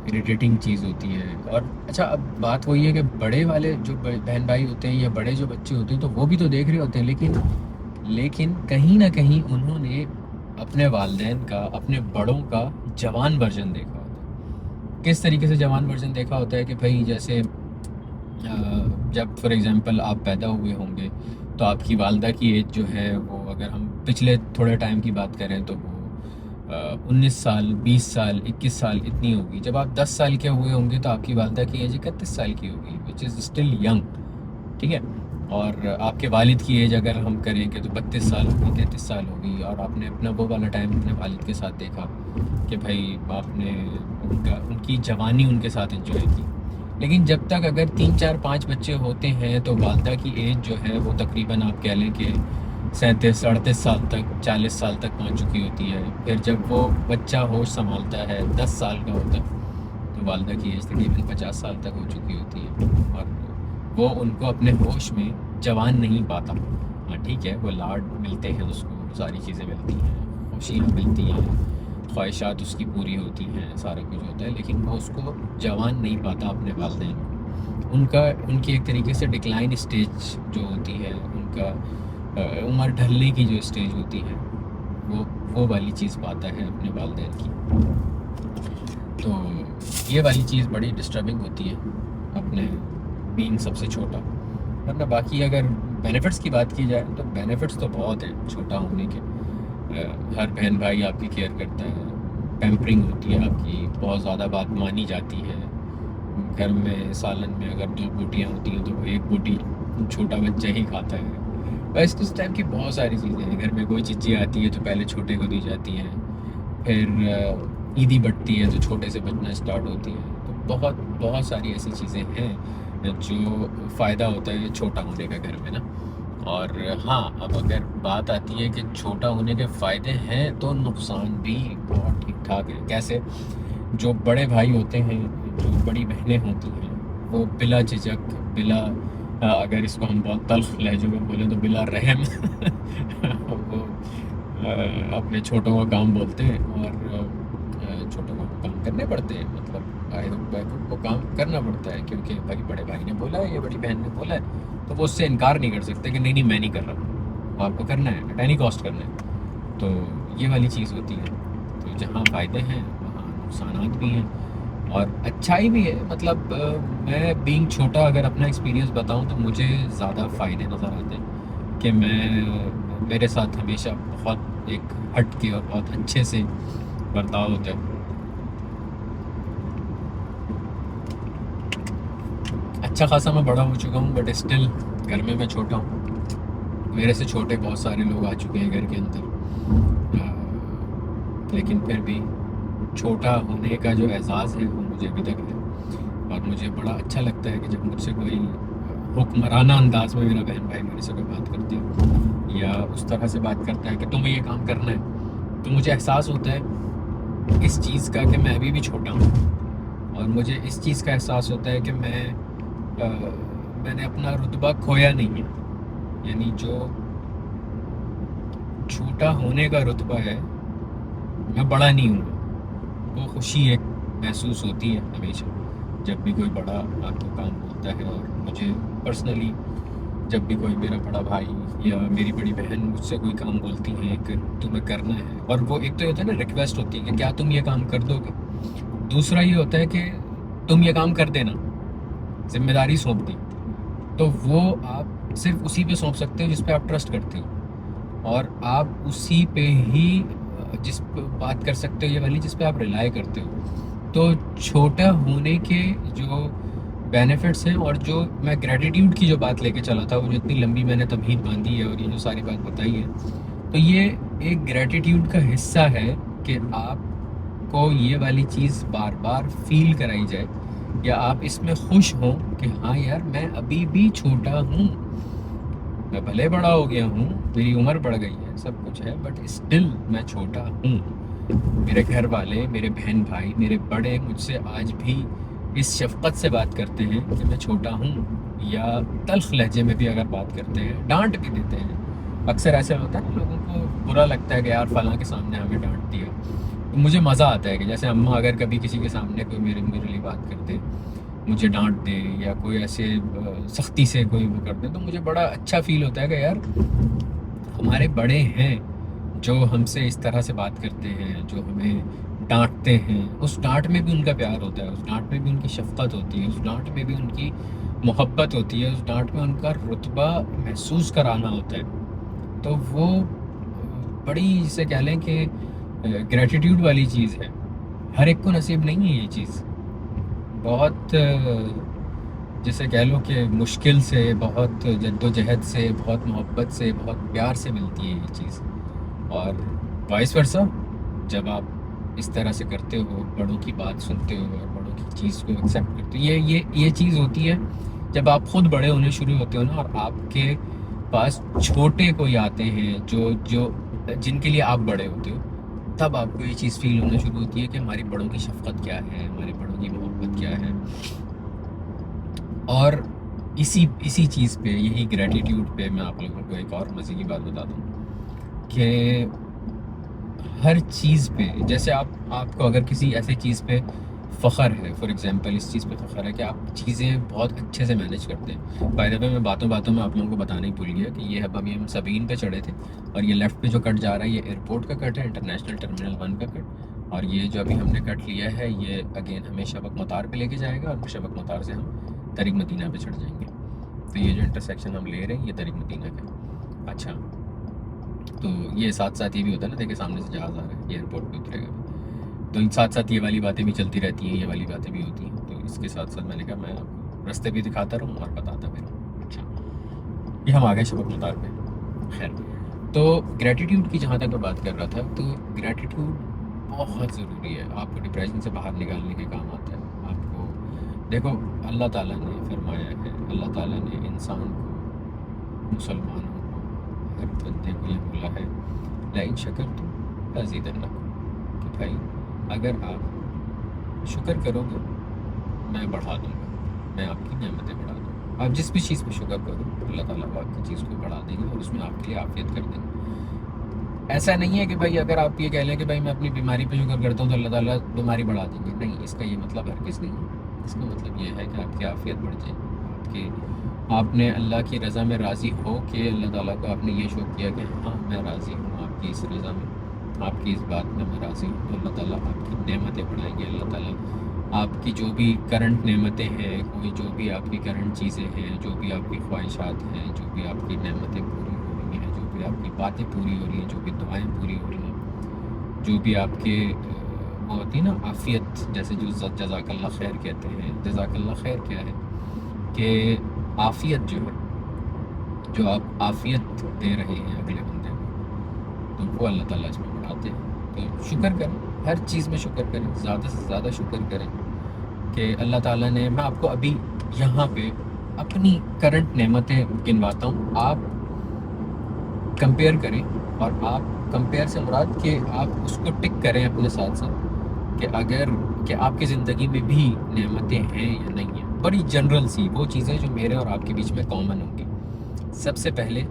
इरिटेटिंग चीज़ होती है। और अच्छा, अब बात वही है कि बड़े वाले जो बहन भाई होते हैं या बड़े जो बच्चे होते हैं, तो वो भी तो देख रहे होते हैं, लेकिन कहीं ना कहीं उन्होंने अपने वालिदैन का, अपने बड़ों का जवान वर्जन देखा होता है।
किस तरीके से जवान वर्जन देखा होता है कि भाई जैसे जब फॉर एग्ज़ाम्पल आप पैदा हुए होंगे तो आपकी वालदा की एज जो है वो, अगर हम पिछले थोड़े टाइम की बात करें तो वो 19 साल, 20 साल, 21 साल इतनी होगी। जब आप 10 साल के हुए होंगे तो आपकी वालदा की एज 31 साल की होगी, विच इज़ स्टिल यंग। ठीक है। और आपके वालिद की एज अगर हम करेंगे तो 32 साल होगी, 33 साल होगी। और आपने अपना वो वाला टाइम अपने वालिद के साथ देखा कि भाई आपने उनकी जवानी उनके साथ एंजॉय की। लेकिन जब तक अगर 3 4 5 बच्चे होते हैं तो वालदा की एज जो है वो तकरीबन आप कह लें कि 37 38 साल तक, 40 साल तक पहुंच चुकी होती है। फिर जब वो बच्चा होश संभालता है 10 साल का होता है तो वालदा की एज तकरीबन 50 साल तक हो चुकी होती है। और वो उनको अपने होश में जवान नहीं पाता। हाँ ठीक है, वो लाड मिलते हैं उसको, सारी चीज़ें मिलती हैं, खुशियाँ मिलती हैं, ख्वाहिशात उसकी पूरी होती हैं, सारा कुछ होता है, लेकिन वो उसको जवान नहीं पाता अपने वालिदैन को। उनकी एक तरीके से डिक्लाइन स्टेज जो होती है, उनका उम्र ढलने की जो स्टेज होती है, वो वाली चीज़ पाता है अपने वालिदैन की। तो ये वाली चीज़ बड़ी डिस्टर्बिंग होती है अपने बीइंग सबसे छोटा। वरना बाकी अगर बेनिफिट्स की बात की जाए तो बेनिफिट्स तो बहुत हैं छोटा होने के। हर बहन भाई आपकी केयर करता है, पैम्परिंग होती है आपकी, बहुत ज़्यादा बात मानी जाती है। घर में सालन में अगर 2 बोटियाँ होती हैं तो वो 1 बोटी छोटा बच्चा ही खाता है। बस इस टाइप की बहुत सारी चीज़ें हैं। घर में कोई चीज़ें आती है तो पहले छोटे को दी जाती हैं, फिर ईदी बढ़ती है तो छोटे से बचना स्टार्ट होती है। तो बहुत बहुत सारी ऐसी चीज़ें हैं जो फ़ायदा होता है छोटा होने का घर में ना। और हाँ, अब अगर बात आती है कि छोटा होने के फ़ायदे हैं तो नुकसान भी बहुत ठीक ठाक है। कैसे? जो बड़े भाई होते हैं, जो बड़ी बहनें होती हैं, वो बिला झिझक, बिला अगर इसको हम बहुत तल्ख़ लहज़ों में बोलें तो बिला रहम वो अपने छोटों का काम बोलते हैं और छोटों को काम करने पड़ते हैं। मतलब आए को काम करना पड़ता है, क्योंकि भाई बड़े भाई ने बोला है या बड़ी बहन ने बोला है तो वो उससे इनकार नहीं कर सकते कि नहीं नहीं मैं नहीं कर रहा, वो आपको करना है, एट एनी कॉस्ट करना है। तो ये वाली चीज़ होती है। तो जहाँ फ़ायदे हैं वहाँ नुकसानात भी हैं और अच्छाई भी है। मतलब मैं बीइंग छोटा अगर अपना एक्सपीरियंस बताऊँ तो मुझे ज़्यादा फ़ायदे नज़र आते हैं कि मेरे साथ हमेशा बहुत एक हट के और बहुत अच्छे से बर्ताव होता है। अच्छा खासा मैं बड़ा हो चुका हूँ बट स्टिल घर में मैं छोटा हूँ। मेरे से छोटे बहुत सारे लोग आ चुके हैं घर के अंदर, लेकिन फिर भी छोटा होने का जो एहसास है वो मुझे अभी तक है। और मुझे बड़ा अच्छा लगता है कि जब मुझसे कोई हुक्मराना अंदाज में मेरा बहन भाई मेरे से कोई बात करते हैं या उस तरह से बात करता है कि तुम्हें ये काम करना है, तो मुझे एहसास होता है इस चीज़ का कि मैं अभी भी छोटा हूँ। और मुझे इस चीज़ का एहसास होता है कि मैंने अपना रुतबा खोया नहीं है। यानी जो छोटा होने का रुतबा है, मैं बड़ा नहीं हूँ। वो खुशी एक महसूस होती है हमेशा जब भी कोई बड़ा आपको काम बोलता है। और मुझे पर्सनली जब भी कोई मेरा बड़ा भाई या मेरी बड़ी बहन मुझसे कोई काम बोलती है कि तुम्हें करना है, और वो एक तो ये होता है ना रिक्वेस्ट होती है कि क्या तुम ये काम कर दोगे, दूसरा ये होता है कि तुम ये काम कर देना, जिम्मेदारी सौंप दी, तो वो आप सिर्फ उसी पे सौंप सकते हो जिस पे आप ट्रस्ट करते हो। और आप उसी पे ही जिस पे बात कर सकते हो ये वाली जिस पे आप रिलाई करते हो। तो छोटा होने के जो बेनिफिट्स हैं और जो मैं ग्रेटिट्यूड की जो बात लेके चला था, वो जो इतनी लंबी मैंने तमहीद बांधी है और ये जो सारी बात बताई है, तो ये एक ग्रेटिट्यूड का हिस्सा है कि आपको ये वाली चीज़ बार बार फील कराई जाए या आप इसमें खुश हों कि हाँ यार मैं अभी भी छोटा हूँ। मैं भले बड़ा हो गया हूँ, मेरी उम्र बढ़ गई है, सब कुछ है, बट स्टिल मैं छोटा हूँ। मेरे घर वाले, मेरे बहन भाई, मेरे बड़े मुझसे आज भी इस शफ़क़त से बात करते हैं कि मैं छोटा हूँ, या तल्ख़ लहजे में भी अगर बात करते हैं, डांट भी देते हैं। अक्सर ऐसा होता है ना, लोगों को बुरा लगता है कि यार फ़लाँ के सामने हमें डांट दिया। तो मुझे मज़ा आता है कि जैसे अम्मा अगर कभी किसी के सामने कोई मेरे लिए बात करते, मुझे डांट दे या कोई ऐसे सख्ती से कोई वो कर दे, तो मुझे बड़ा अच्छा फ़ील होता है कि यार हमारे बड़े हैं जो हमसे इस तरह से बात करते हैं, जो हमें डांटते हैं, उस डांट में भी उनका प्यार होता है, उस डांट में भी उनकी शफकत होती है, उस डांट में भी उनकी मोहब्बत होती है, उस डांट में उनका रुतबा महसूस कराना होता है। तो वो बड़ी, जिसे कह लें कि ग्रेटिट्यूड वाली चीज़ है। हर एक को नसीब नहीं है ये चीज़। बहुत जिसे कह लो कि मुश्किल से, बहुत जद्दोजहद से, बहुत मोहब्बत से, बहुत प्यार से मिलती है ये चीज़। और वाइस वर्सा, जब आप इस तरह से करते हो, बड़ों की बात सुनते हो और बड़ों की चीज़ को एक्सेप्ट करते हो, ये चीज़ होती है जब आप खुद बड़े होने शुरू होते हो ना, और आपके पास छोटे कोई आते हैं जो जो जिनके लिए आप बड़े होते हो, तब आपको ये चीज़ फील होना शुरू होती है कि हमारी बड़ों की शफकत क्या है, हमारे बड़ों की मोहब्बत क्या है। और इसी चीज़ पे, यही ग्रेटिट्यूड पे मैं आप लोगों को एक और मज़े की बात बता दूँ कि हर चीज़ पे, जैसे आपको अगर किसी ऐसी चीज़ पे फ़ख्र है, फॉर एग्जांपल इस चीज़ पे फ़ख्र है कि आप चीज़ें बहुत अच्छे से मैनेज करते हैं। बाय द वे, मैं बातों बातों में आप लोगों को बताना ही भूल गया कि ये अभी हम सबीन पे चढ़े थे, और ये लेफ़्ट पे जो कट जा रहा है ये एयरपोर्ट का कट है, इंटरनेशनल टर्मिनल 1 का कट। और ये जो अभी हमने कट लिया है ये अगेन हमें शबक मतार पे लेके जाएगा, और शबक मतार से हम तरीक मदीना पे चढ़ जाएंगे। तो ये जो इंटरसेक्शन हम ले रहे हैं ये तरीक मदीना का। अच्छा, तो ये साथ साथ ये भी होता है ना, देखिए सामने से जहाज़ आ रहा है, ये एयरपोर्ट पे उतरेगा, तो इन साथ साथ ये वाली बातें भी चलती रहती हैं, ये वाली बातें भी होती हैं। तो इसके साथ साथ मैंने कहा मैं आपको रास्ते भी दिखाता रहूँ और बताता भी रहूँ। अच्छा, ये हम आ गए शबक मतार पे। खैर, तो ग्रेटिट्यूड की जहाँ तक मैं बात कर रहा था, तो ग्रेटिट्यूड बहुत ज़रूरी है, आपको डिप्रेशन से बाहर निकालने के काम आता है। आपको देखो, अल्लाह ताला ने फरमाया है, अल्लाह ताला ने इंसान को, मुसलमानों को, हर बंदे को ये बोला है, लाइन शकर तो अज़ीदन्नकुम, कि भाई अगर आप शुक्र करोगे मैं बढ़ा दूँगा, मैं आपकी नेमतें बढ़ा दूँगा। आप जिस भी चीज़ पे शुक्र करो, अल्लाह ताला आपकी चीज़ को बढ़ा देंगे और उसमें आपके लिए आफियत कर देंगे। ऐसा नहीं है कि भाई अगर आप ये कह लें कि भाई मैं अपनी बीमारी पे शुक्र करता हूँ तो अल्लाह ताला बीमारी बढ़ा देंगे, नहीं, इसका ये मतलब हरगिज़ नहीं है। इसका मतलब ये है कि आपकी आफियत बढ़ जाए, आपने अल्लाह की रज़ा में राज़ी हो के अल्लाह ताला को आपने ये शो किया कि हाँ मैं राज़ी हूँ आपकी इस रज़ा में, आपकी इस बात में मैं राज़ी हूँ, तो अल्लाह ताला आपकी नेमतें बढ़ाएंगे। अल्लाह ताला आपकी जो भी करंट नेमतें हैं, कोई जो भी आपकी करंट चीज़ें हैं, जो भी आपकी ख्वाहिशात हैं, जो भी आपकी नेमतें पूरी हो रही हैं, जो भी आपकी बातें पूरी हो रही हैं, जो भी दुआएँ पूरी हो रही हैं, जो भी आपके वो होती है ना आफ़ियत, जैसे जो जज़ाकल्लाह खैर कहते हैं। जज़ाकल्लाह खैर क्या है कि आफ़ियत जो है, जो आप आफ़ियत दे रहे हैं अगले बंदे को, तो वो अल्लाह ताला इसमें बढ़ाते हैं। तो शुक्र करें, हर चीज़ में शुक्र करें, ज़्यादा से ज़्यादा शुक्र करें कि अल्लाह ताला ने, मैं आपको अभी यहाँ पे अपनी करंट नेमतें गिनवाता हूँ, आप कंपेयर करें, और आप कंपेयर से मुराद कि आप उसको टिक करें अपने साथ साथ कि अगर कि आपकी ज़िंदगी में भी नेमतें हैं या नहीं हैं। बड़ी जनरल सी वो चीज़ें जो मेरे और आपके बीच में कॉमन होंगी। सबसे पहले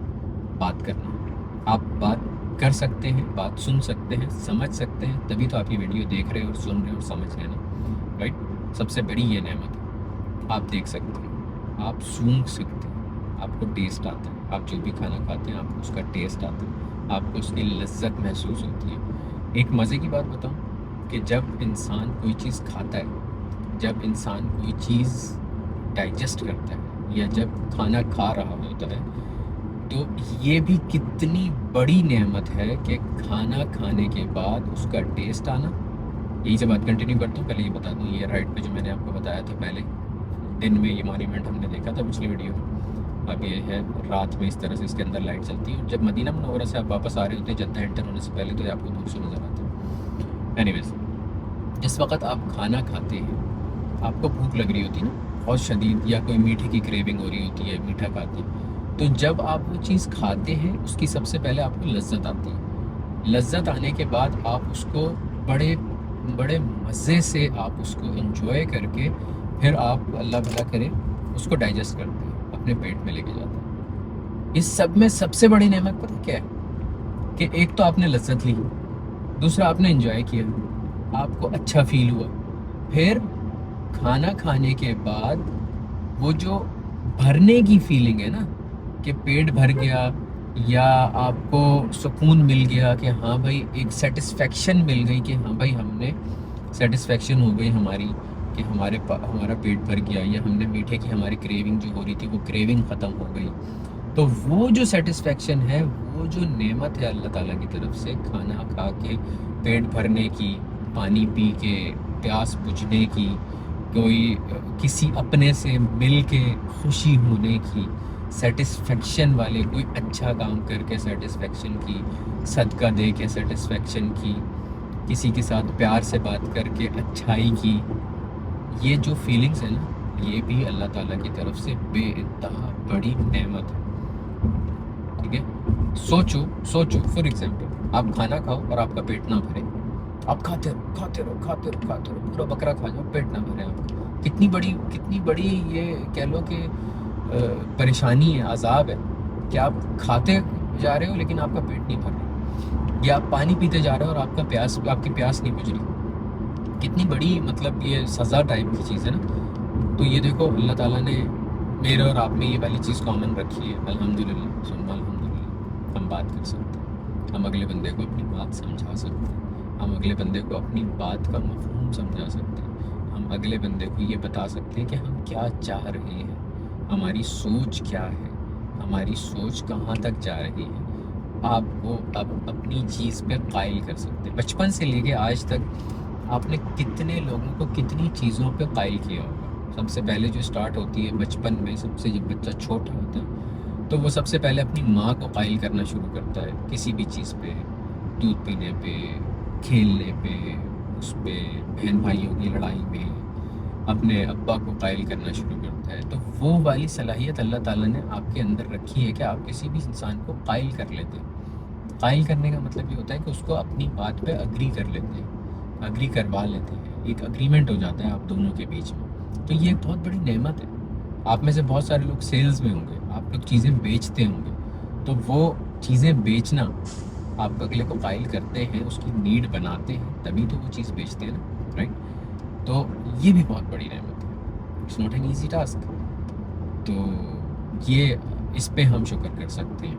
बात करना, आप बात कर सकते हैं, बात सुन सकते हैं, समझ सकते हैं, तभी तो आप ये वीडियो देख रहे हैं और सुन रहे हैं और समझ रहे हैं ना, राइट। सबसे बड़ी ये नेमत है, आप देख सकते हैं, आप सूंघ सकते हैं, आपको टेस्ट आता है, आप जो भी खाना खाते हैं आपको उसका टेस्ट आता है, आपको उसकी लज्जत महसूस होती है। एक मज़े की बात बताऊं कि जब इंसान कोई चीज़ खाता है, जब इंसान कोई चीज़ डाइजेस्ट करता है, या जब खाना खा रहा होता है, तो ये भी कितनी बड़ी नेमत है कि खाना खाने के बाद उसका टेस्ट आना। यही से बात कंटिन्यू करता हूँ, पहले ये बता दूँ, ये राइट पे जो मैंने आपको बताया था पहले दिन में, ये मॉन्यूमेंट हमने देखा था पिछली वीडियो में। अब ये है रात में, इस तरह से इसके अंदर लाइट चलती है। जब मदीना मुनव्वरा से आप वापस आ रहे होते हैं, जद्दा एंटर होने से पहले, तो ये आपको दूर से नज़र आता है। एनीवेज, जिस वक्त आप खाना खाते हैं, आपको भूख लग रही होती है ना बहुत शदीद, या कोई मीठे की क्रेविंग हो रही होती है, मीठा खाते हैं, तो जब आप वो चीज़ खाते हैं उसकी सबसे पहले आपको लज्जत आती है। लज्जत आने के बाद आप उसको बड़े बड़े मज़े से आप उसको एंजॉय करके फिर आप अल्लाह भला करे उसको डाइजेस्ट करते हैं, अपने पेट में लेके जाते हैं। इस सब में सबसे बड़ी नेमत पता क्या है कि एक तो आपने लज्जत ली, दूसरा आपने एंजॉय किया, आपको अच्छा फील हुआ, फिर खाना खाने के बाद वो जो भरने की फीलिंग है ना, कि पेट भर गया, या आपको सुकून मिल गया कि हाँ भाई, एक सेटिस्फेक्शन मिल गई कि हाँ भाई हमने, सेटिस्फेक्शन हो गई हमारी कि हमारा पेट भर गया, या हमने मीठे की हमारी क्रेविंग जो हो रही थी वो क्रेविंग ख़त्म हो गई। तो वो जो सेटिस्फेक्शन है, वो जो नेमत है अल्लाह ताला की तरफ से, खाना खा के पेट भरने की, पानी पी के प्यास बुझने की, कोई किसी अपने से मिल के खुशी होने की, सेटिस्फेक्शन वाले, कोई अच्छा काम करके सेटिस्फेक्शन की, सदका दे के सेटिस्फेक्शन की, किसी के साथ प्यार से बात करके अच्छाई की, ये जो फीलिंग्स है ना, ये भी अल्लाह ताला की तरफ से बेइंतहा बड़ी नेमत है। ठीक है, सोचो सोचो, फॉर एग्जाम्पल आप खाना खाओ और आपका पेट ना भरे, आप खाते रहो खाते रहो खाते रहो खाते रहो, पूरा बकरा खा जाओ, पेट ना भरे आपका, कितनी बड़ी ये कह लो कि परेशानी है, अजाब है कि आप खाते जा रहे हो लेकिन आपका पेट नहीं भर रहा, या आप पानी पीते जा रहे हो और आपकी प्यास नहीं बुझ रही। कितनी बड़ी मतलब ये सज़ा टाइप की चीज़ है ना। तो ये देखो अल्लाह ताला ने मेरे और आप में ये वाली चीज़ कॉमन रखी है, अल्हम्दुलिल्लाह सुम्मा अल्हम्दुलिल्लाह। हम बात कर सकते हैं, हम अगले बंदे को अपनी बात समझा सकते हैं, हम अगले बंदे को अपनी बात का मफ़हूम समझा सकते हैं, हम अगले बंदे को ये बता सकते हैं कि हम क्या चाह रहे हैं, हमारी सोच क्या है, हमारी सोच कहाँ तक जा रही है। आपको अब अपनी चीज़ पे कायल कर सकते हैं। बचपन से लेके आज तक आपने कितने लोगों को कितनी चीज़ों पे कायल किया होगा। सबसे पहले जो स्टार्ट होती है बचपन में, सबसे जब बच्चा छोटा होता है तो वो सबसे पहले अपनी माँ को कायल करना शुरू करता है, किसी भी चीज़ पे, दूध पीने पे, खेलने पे, उस पे, बहन भाइयों की लड़ाई में अपने अब्बा को कायल करना शुरू करता है। तो वो वाली सलाहियत अल्लाह ताला ने आपके अंदर रखी है कि आप किसी भी इंसान को कायल कर लेते हैं। कायल करने का मतलब ये होता है कि उसको अपनी बात पे अग्री कर लेते हैं, अग्री करवा लेते हैं, एक अग्रीमेंट हो जाता है आप दोनों के बीच में। तो ये एक बहुत बड़ी नेमत है। आप में से बहुत सारे लोग सेल्स में होंगे, आप लोग चीज़ें बेचते होंगे, तो वो चीज़ें बेचना, आप अगले को कायल करते हैं, उसकी नीड बनाते हैं, तभी तो वो चीज़ बेचते हैं ना, राइट। तो ये भी बहुत बड़ी नेमत है, it's not an easy task. तो ये, इस पे हम शुक्र कर सकते हैं,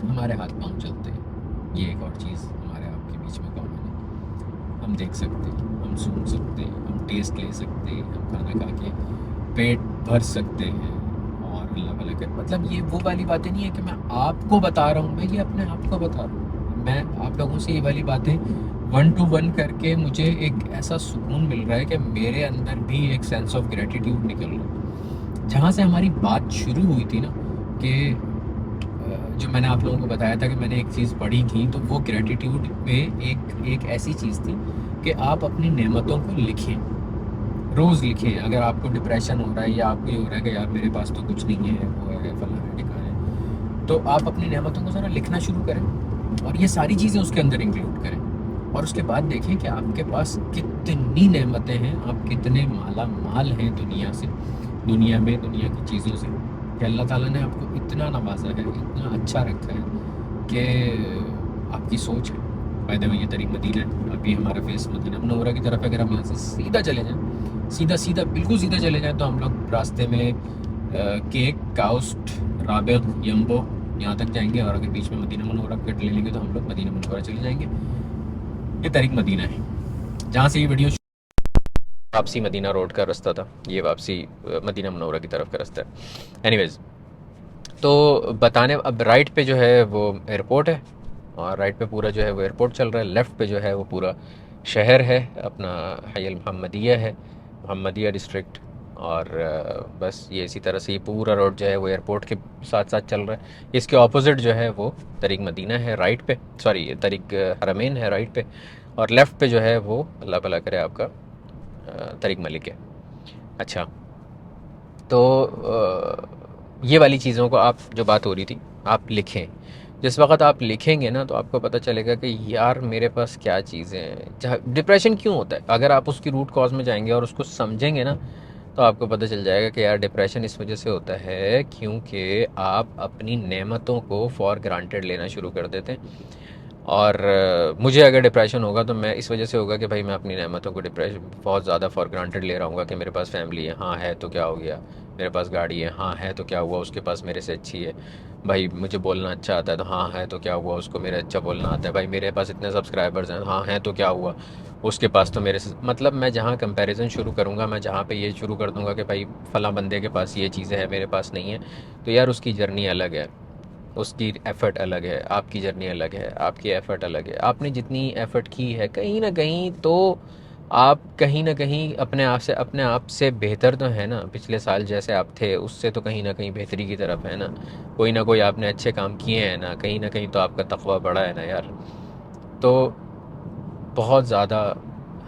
हमारे हाथ पाँव चलते हैं। ये एक और चीज़ हमारे आपके बीच में कॉमन है, हम देख सकते हैं, हम सुन सकते हैं, हम टेस्ट ले सकते हैं, हम खाना खा के पेट भर सकते हैं। और अल्लाह भला करे, मतलब ये वो वाली बातें नहीं है कि मैं आपको बता रहा हूँ, मैं ये अपने आप को बता रहा हूँ। मैं आप लोगों से ये वाली बातें 1 to 1 करके मुझे एक ऐसा सुकून मिल रहा है कि मेरे अंदर भी एक सेंस ऑफ ग्रेटिट्यूड निकल रहा है। जहाँ से हमारी बात शुरू हुई थी ना, कि जो मैंने आप लोगों को बताया था कि मैंने एक चीज़ पढ़ी थी, तो वो ग्रेटिट्यूड पे एक ऐसी चीज़ थी कि आप अपनी नेमतों को लिखें, रोज़ लिखें। अगर आपको डिप्रेशन हो रहा है या आपको ये हो रहा है कि यार मेरे पास तो कुछ नहीं है, वो है फलाना है ठिकाना है, तो आप अपनी नेमतों को ज़रा लिखना शुरू करें और ये सारी चीज़ें उसके अंदर इंक्लूड करें। और उसके बाद देखें कि आपके पास कितनी नेमतें हैं, आप कितने माला माल हैं दुनिया से, दुनिया में, दुनिया की चीज़ों से, कि अल्लाह ताला ने आपको इतना नवाजा है, इतना अच्छा रखा है कि आपकी सोच है। फ़ायदे में ये तरीक मदीना है, अभी हमारा फेस मदीना मुनव्वरा की तरफ। अगर हम यहाँ से सीधा चले जाएँ, सीधा सीधा बिल्कुल सीधा चले जाएँ, तो हम लोग रास्ते में केक, काउस्ट, राबिग, यम्बो, यहाँ तक जाएंगे। और अगर बीच में मदीना मुनव्वरा कट ले लेंगे तो हम लोग मदीना मुनव्वरा चले जाएंगे। ये तरीक मदीना है, जहाँ से ये वीडियो वापसी मदीना रोड का रास्ता था, ये वापसी मदीना मुनव्वरा की तरफ का रास्ता है। एनीवेज़, तो बताने, अब राइट पे जो है वो एयरपोर्ट है, और राइट पे पूरा जो है वो एयरपोर्ट चल रहा है, लेफ़्ट पे जो है वो पूरा शहर है, अपना हय अल मोहम्मदिया है, मोहम्मदिया डिस्ट्रिक्ट। और बस ये इसी तरह से ये पूरा रोड जो है वो एयरपोर्ट के साथ साथ चल रहा है। इसके ऑपोजिट जो है वो तरीक मदीना है राइट पे, सॉरी तरीक हरमैन है राइट पे, और लेफ़्ट पे जो है वो अल्लाह भला करे आपका तरीक मलिक है। अच्छा, तो ये वाली चीज़ों को, आप जो बात हो रही थी, आप लिखें। जिस वक्त आप लिखेंगे ना, तो आपको पता चलेगा कि यार मेरे पास क्या चीज़ें हैं। डिप्रेशन क्यों होता है, अगर आप उसकी रूट कॉज में जाएंगे और उसको समझेंगे ना, तो आपको पता चल जाएगा कि यार डिप्रेशन इस वजह से होता है क्योंकि आप अपनी नेमतों को फॉर ग्रांटेड लेना शुरू कर देते हैं। और मुझे अगर डिप्रेशन होगा तो मैं इस वजह से होगा कि भाई मैं अपनी नेमतों को डिप्रेशन बहुत ज़्यादा फॉर ग्रांटेड ले रहा हूँ कि मेरे पास फैमिली है, हाँ है तो क्या हो गया,
मेरे पास गाड़ी है, हाँ है तो क्या हुआ, उसके पास मेरे से अच्छी है। भाई मुझे बोलना अच्छा आता है, तो हाँ है तो क्या हुआ, उसको मेरे अच्छा बोलना आता है। भाई मेरे पास इतने सब्सक्राइबर्स हैं, हाँ है तो क्या हुआ, उसके पास तो मेरे से, मतलब मैं जहाँ कंपैरिजन शुरू करूँगा, मैं जहाँ पे ये शुरू कर दूँगा कि भाई फ़लाँ बंदे के पास ये चीज़ें हैं मेरे पास नहीं है, तो यार उसकी जर्नी अलग है, उसकी एफ़र्ट अलग है, आपकी जर्नी अलग है, आपकी एफ़र्ट अलग है। आपने जितनी एफ़र्ट की है कहीं न कहीं तो आप कहीं न कहीं अपने आप से बेहतर तो हैं ना, पिछले साल जैसे आप थे उससे तो कहीं न कहीं बेहतरी की तरफ है ना। कोई ना कोई आपने अच्छे काम किए हैं ना, कहीं न कहीं तो आपका तक़वा बढ़ा है ना यार। तो बहुत ज़्यादा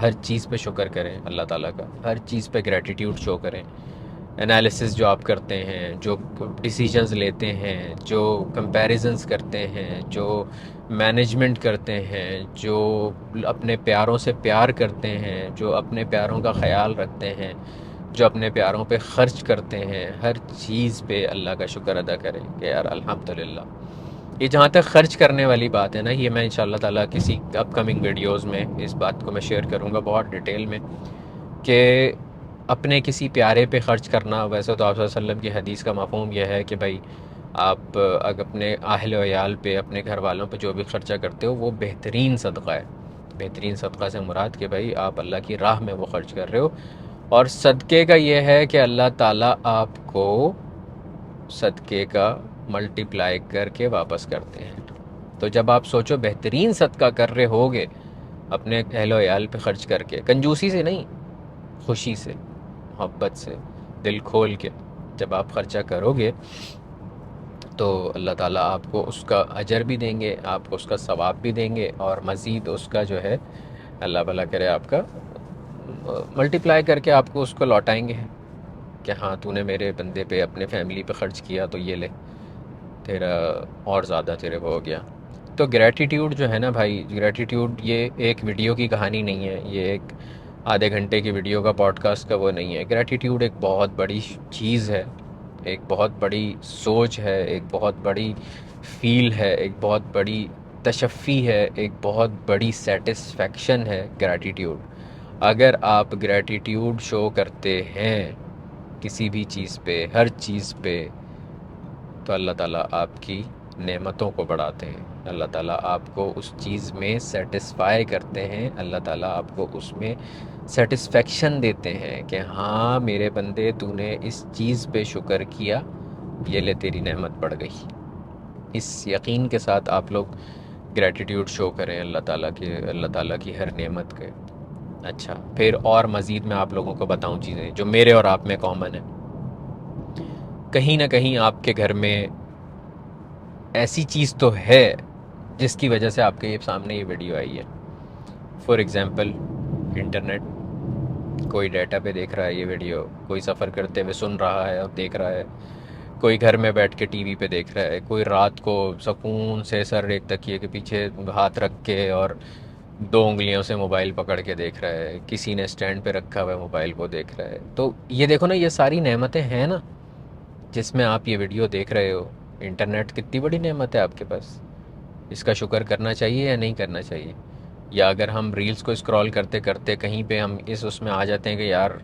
हर चीज़ पे शुक्र करें अल्लाह ताला का, हर चीज़ पे ग्रैटिट्यूड शो करें। एनालिसिस जो आप करते हैं, जो डिसीजंस लेते हैं, जो कंपैरिजंस करते हैं, जो मैनेजमेंट करते हैं, जो अपने प्यारों से प्यार करते हैं, जो अपने प्यारों का ख़याल रखते हैं, जो अपने प्यारों पे ख़र्च करते हैं, हर चीज़ पे अल्लाह का शुक्र अदा करें कि यार अल्हम्दुलिल्लाह। ये जहाँ तक ख़र्च करने वाली बात है ना, ये मैं इंशाल्लाह ताला किसी अपकमिंग वीडियोज़ में इस बात को मैं शेयर करूँगा बहुत डिटेल में, कि अपने किसी प्यारे पे ख़र्च करना, वैसे तो आप सल्लल्लाहु अलैहि वसल्लम की हदीस का मफ़हूम यह है कि भाई आप अगर अपने अहल वयाल पे, अपने घर वालों पे जो भी ख़र्चा करते हो वो बेहतरीन सदक़ा है। बेहतरीन सदक़ा से मुराद कि भाई आप अल्लाह की राह में वो ख़र्च कर रहे हो, और सदक़े का ये है कि अल्लाह ताला आपको सदक़े का मल्टीप्लाई करके वापस करते हैं। तो जब आप सोचो बेहतरीन सदका कर रहे होगे अपने अहलो याल पे ख़र्च करके, कंजूसी से नहीं, खुशी से, मोहब्बत से, दिल खोल के जब आप ख़र्चा करोगे, तो अल्लाह ताला आपको उसका अजर भी देंगे, आपको उसका सवाब भी देंगे, और मज़ीद उसका जो है अल्लाह भला करे आपका मल्टीप्लाई करके आपको उसको लौटाएंगे कि हाँ तूने मेरे बंदे पे, अपने फैमिली पे ख़र्च किया तो ये ले तेरा और ज़्यादा तेरे वो हो गया। तो ग्रैटिट्यूड जो है ना भाई, ग्रैटिट्यूड ये एक वीडियो की कहानी नहीं है, ये एक आधे घंटे की वीडियो का पॉडकास्ट का वो नहीं है। ग्रैटिट्यूड एक बहुत बड़ी चीज़ है, एक बहुत बड़ी सोच है, एक बहुत बड़ी फ़ील है, एक बहुत बड़ी तशफ़ी है, एक बहुत बड़ी सेटिस्फेक्शन है ग्रैटिट्यूड। अगर आप ग्रैटिट्यूड शो करते हैं किसी भी चीज़ पे, हर चीज़ पे, तो अल्लाह ताला आपकी नेमतों को बढ़ाते हैं, अल्लाह ताला आपको उस चीज़ में सेटिस्फाई करते हैं, अल्लाह ताला आपको उसमें सेटिस्फेक्शन देते हैं कि हाँ मेरे बंदे तूने इस चीज़ पे शुक्र किया, ये ले तेरी नेमत बढ़ गई। इस यकीन के साथ आप लोग ग्रैटिट्यूड शो करें अल्लाह ताला की हर नेमत के। अच्छा, फिर और मज़ीद मैं आप लोगों को बताऊं चीज़ें जो मेरे और आप में कॉमन है। कहीं ना कहीं आपके घर में ऐसी चीज़ तो है जिसकी वजह से आपके ये सामने ये वीडियो आई है। फॉर एग्ज़ाम्पल इंटरनेट, कोई डाटा पे देख रहा है ये वीडियो, कोई सफ़र करते हुए सुन रहा है और देख रहा है, कोई घर में बैठ के टीवी पे देख रहा है, कोई रात को सुकून से सर एक तकिए के पीछे हाथ रख के और दो उंगलियों से मोबाइल पकड़ के देख रहा है, किसी ने स्टैंड पे रखा हुआ है मोबाइल को देख रहा है। तो ये देखो ना, ये सारी नेमतें हैं ना जिसमें आप ये वीडियो देख रहे हो। इंटरनेट कितनी बड़ी नेमत है आपके पास, इसका शुक्र करना चाहिए या नहीं करना चाहिए? या अगर हम रील्स को स्क्रॉल करते करते कहीं पे हम इस उसमें आ जाते हैं कि यार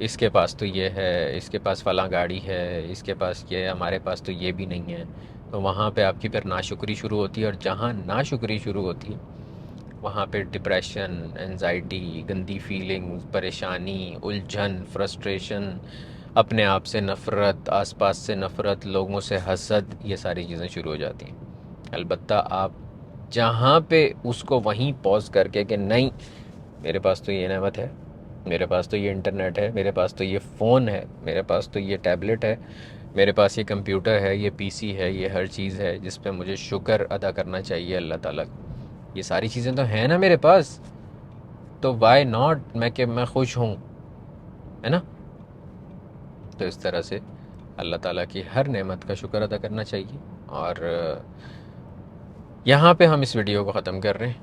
इसके पास तो ये है, इसके पास फ़लाँ गाड़ी है, इसके पास ये है, हमारे पास तो ये भी नहीं है, तो वहाँ पे आपकी फिर नाशुक्री शुरू होती है। और जहाँ नाशुक्री शुरू होती है वहाँ पे डिप्रेशन, एंजाइटी, गंदी फीलिंग्स, परेशानी, उलझन, फ्रस्ट्रेशन, अपने आप से नफ़रत, आसपास से नफ़रत, लोगों से हसद, ये सारी चीज़ें शुरू हो जाती हैं। अलबत्ता आप जहाँ पे उसको वहीं पॉज़ करके कि नहीं, मेरे पास तो ये नेमत है, मेरे पास तो ये इंटरनेट है, मेरे पास तो ये फ़ोन है, मेरे पास तो ये टैबलेट है, मेरे पास ये कंप्यूटर है, ये पीसी है, ये हर चीज़ है जिस पे मुझे शुक्र अदा करना चाहिए अल्लाह ताला का। ये सारी चीज़ें तो हैं ना मेरे पास, तो वाई नॉट मैं खुश हूँ, है ना? तो इस तरह से अल्लाह ताला की हर नेमत का शुक्र अदा करना चाहिए। और यहाँ पे हम इस वीडियो को ख़त्म कर रहे हैं,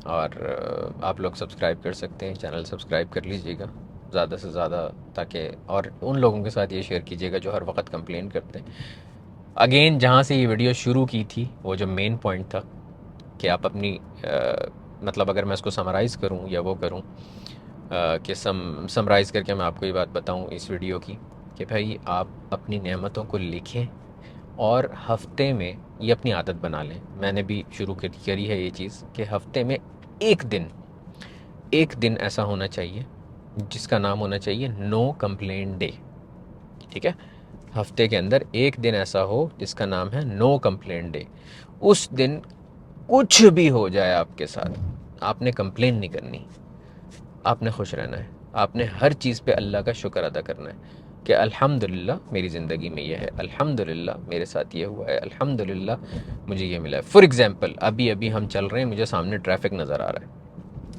और आप लोग सब्सक्राइब कर सकते हैं, चैनल सब्सक्राइब कर लीजिएगा ज़्यादा से ज़्यादा, ताकि और उन लोगों के साथ ये शेयर कीजिएगा जो हर वक्त कंप्लेन करते हैं। अगेन जहाँ से ये वीडियो शुरू की थी, वो जो मेन पॉइंट था कि आप अपनी मतलब अगर मैं इसको समराइज़ करूँ या वो करूँ कि समराइज़ करके मैं आपको ये बात बताऊँ इस वीडियो की, कि भाई आप अपनी नेमतों को लिखें और हफ्ते में ये अपनी आदत बना लें। मैंने भी शुरू करी है ये चीज़ कि हफ्ते में एक दिन, एक दिन ऐसा होना चाहिए जिसका नाम होना चाहिए नो कंप्लेंट डे। ठीक है, हफ्ते के अंदर एक दिन ऐसा हो जिसका नाम है नो कंप्लेंट डे। उस दिन कुछ भी हो जाए आपके साथ, आपने कंप्लेन नहीं करनी, आपने खुश रहना है। आपने हर चीज़ पे अल्लाह का शुक्र अदा करना है कि अल्हम्दुलिल्लाह मेरी ज़िंदगी में ये है, अल्हम्दुलिल्लाह मेरे साथ ये हुआ है, अल्हम्दुलिल्लाह मुझे ये मिला है। फॉर एग्ज़ाम्पल अभी अभी हम चल रहे हैं, मुझे सामने ट्रैफिक नज़र आ रहा है,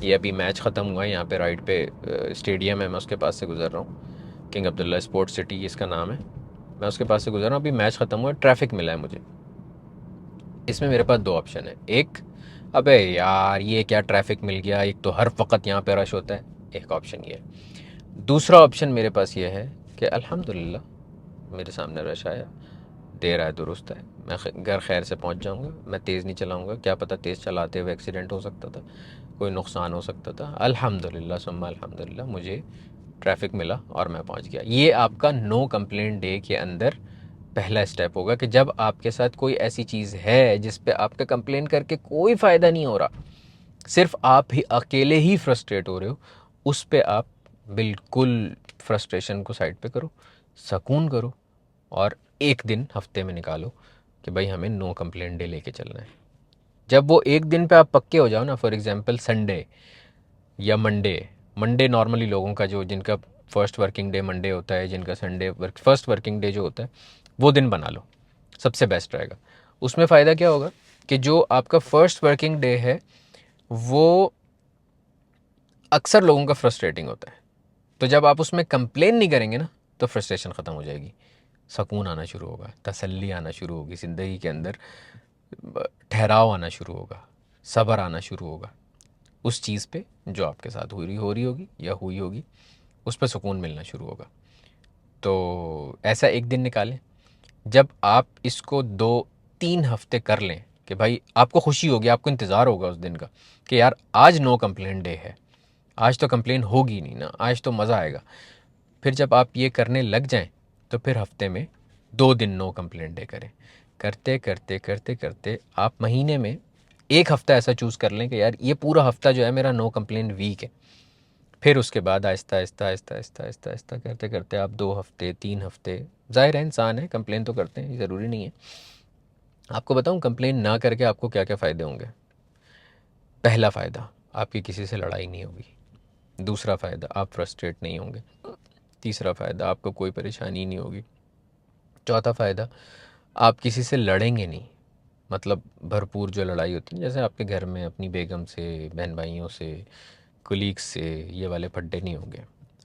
ये अभी मैच ख़त्म हुआ है, यहाँ पे राइट पे स्टेडियम है, मैं उसके पास से गुज़र रहा हूँ, किंग अब्दुल्ला स्पोर्ट्स सिटी इसका नाम है। मैं उसके पास से गुज़र रहा हूँ, अभी मैच ख़त्म हुआ है, ट्रैफिक मिला है मुझे। इसमें मेरे पास दो ऑप्शन है। एक, अबे यार ये क्या ट्रैफिक मिल गया, एक तो हर वक्त यहाँ पे रश होता है, एक ऑप्शन ये है। दूसरा ऑप्शन मेरे पास ये है कि अल्हम्दुलिल्लाह मेरे सामने रश आया, देर आए दुरुस्त है, मैं घर खैर से पहुँच जाऊँगा, मैं तेज़ नहीं चलाऊँगा, क्या पता तेज़ चलाते हुए एक्सीडेंट हो सकता था, कोई नुकसान हो सकता था। अल्हम्दुलिल्लाह सुम्मा अल्हम्दुलिल्लाह मुझे ट्रैफिक मिला और मैं पहुँच गया। ये आपका नो कंप्लेंट डे के अंदर पहला स्टेप होगा कि जब आपके साथ कोई ऐसी चीज़ है जिस पे आपका कंप्लेन करके कोई फ़ायदा नहीं हो रहा, सिर्फ आप ही अकेले ही फ्रस्ट्रेट हो रहे हो, उस पे आप बिल्कुल फ्रस्ट्रेशन को साइड पे करो, सुकून करो और एक दिन हफ्ते में निकालो कि भाई हमें नो कंप्लेंट डे लेके चलना है। जब वो एक दिन पे आप पक्के हो जाओ ना, फॉर एग्जांपल संडे या मंडे, मंडे नॉर्मली लोगों का जो जिनका फर्स्ट वर्किंग डे मंडे होता है, जिनका संडे फर्स्ट वर्किंग डे जो होता है, वो दिन बना लो, सबसे बेस्ट रहेगा। उसमें फ़ायदा क्या होगा कि जो आपका फर्स्ट वर्किंग डे है वो अक्सर लोगों का फ्रस्ट्रेटिंग होता है, तो जब आप उसमें कंप्लेन नहीं करेंगे ना तो फ्रस्ट्रेशन ख़त्म हो जाएगी, सुकून आना शुरू होगा, तसल्ली आना शुरू होगी ज़िंदगी के अंदर, ठहराव आना शुरू होगा, सब्र आना शुरू होगा उस चीज़ पे जो आपके साथ हो रही होगी या हुई होगी, उस पर सुकून मिलना शुरू होगा। तो ऐसा एक दिन निकालें। जब आप इसको 2-3 हफ्ते कर लें कि भाई आपको खुशी होगी, आपको इंतज़ार होगा उस दिन का कि यार आज नो कंप्लेंट डे है, आज तो कंप्लेन होगी नहीं ना, आज तो मज़ा आएगा। फिर जब आप ये करने लग जाएं तो फिर हफ्ते में 2 दिन नो कंप्लेंट डे करें। करते करते करते करते आप महीने में एक हफ़्ता ऐसा चूज़ कर लें कि यार ये पूरा हफ़्ता जो है मेरा नो कंप्लेंट वीक है। फिर उसके बाद आहिस्ता आहिस्ता आहिस्ता आहिस्ता आहिस्ता आहिस्ता करते करते आप 2 हफ्ते 3 हफ्ते, ज़ाहिर है इंसान है कंप्लेन तो करते हैं, ये ज़रूरी नहीं है। आपको बताऊं कंप्लेन ना करके आपको क्या क्या फ़ायदे होंगे। पहला फ़ायदा, आपकी किसी से लड़ाई नहीं होगी। दूसरा फ़ायदा, आप फ्रस्ट्रेट नहीं होंगे। तीसरा फ़ायदा, आपको कोई परेशानी नहीं होगी। चौथा फ़ायदा, आप किसी से लड़ेंगे नहीं, मतलब भरपूर जो लड़ाई होती है जैसे आपके घर में अपनी बेगम से, बहन भाइयों से, कुलीग्स से, ये वाले फड्डे नहीं होंगे।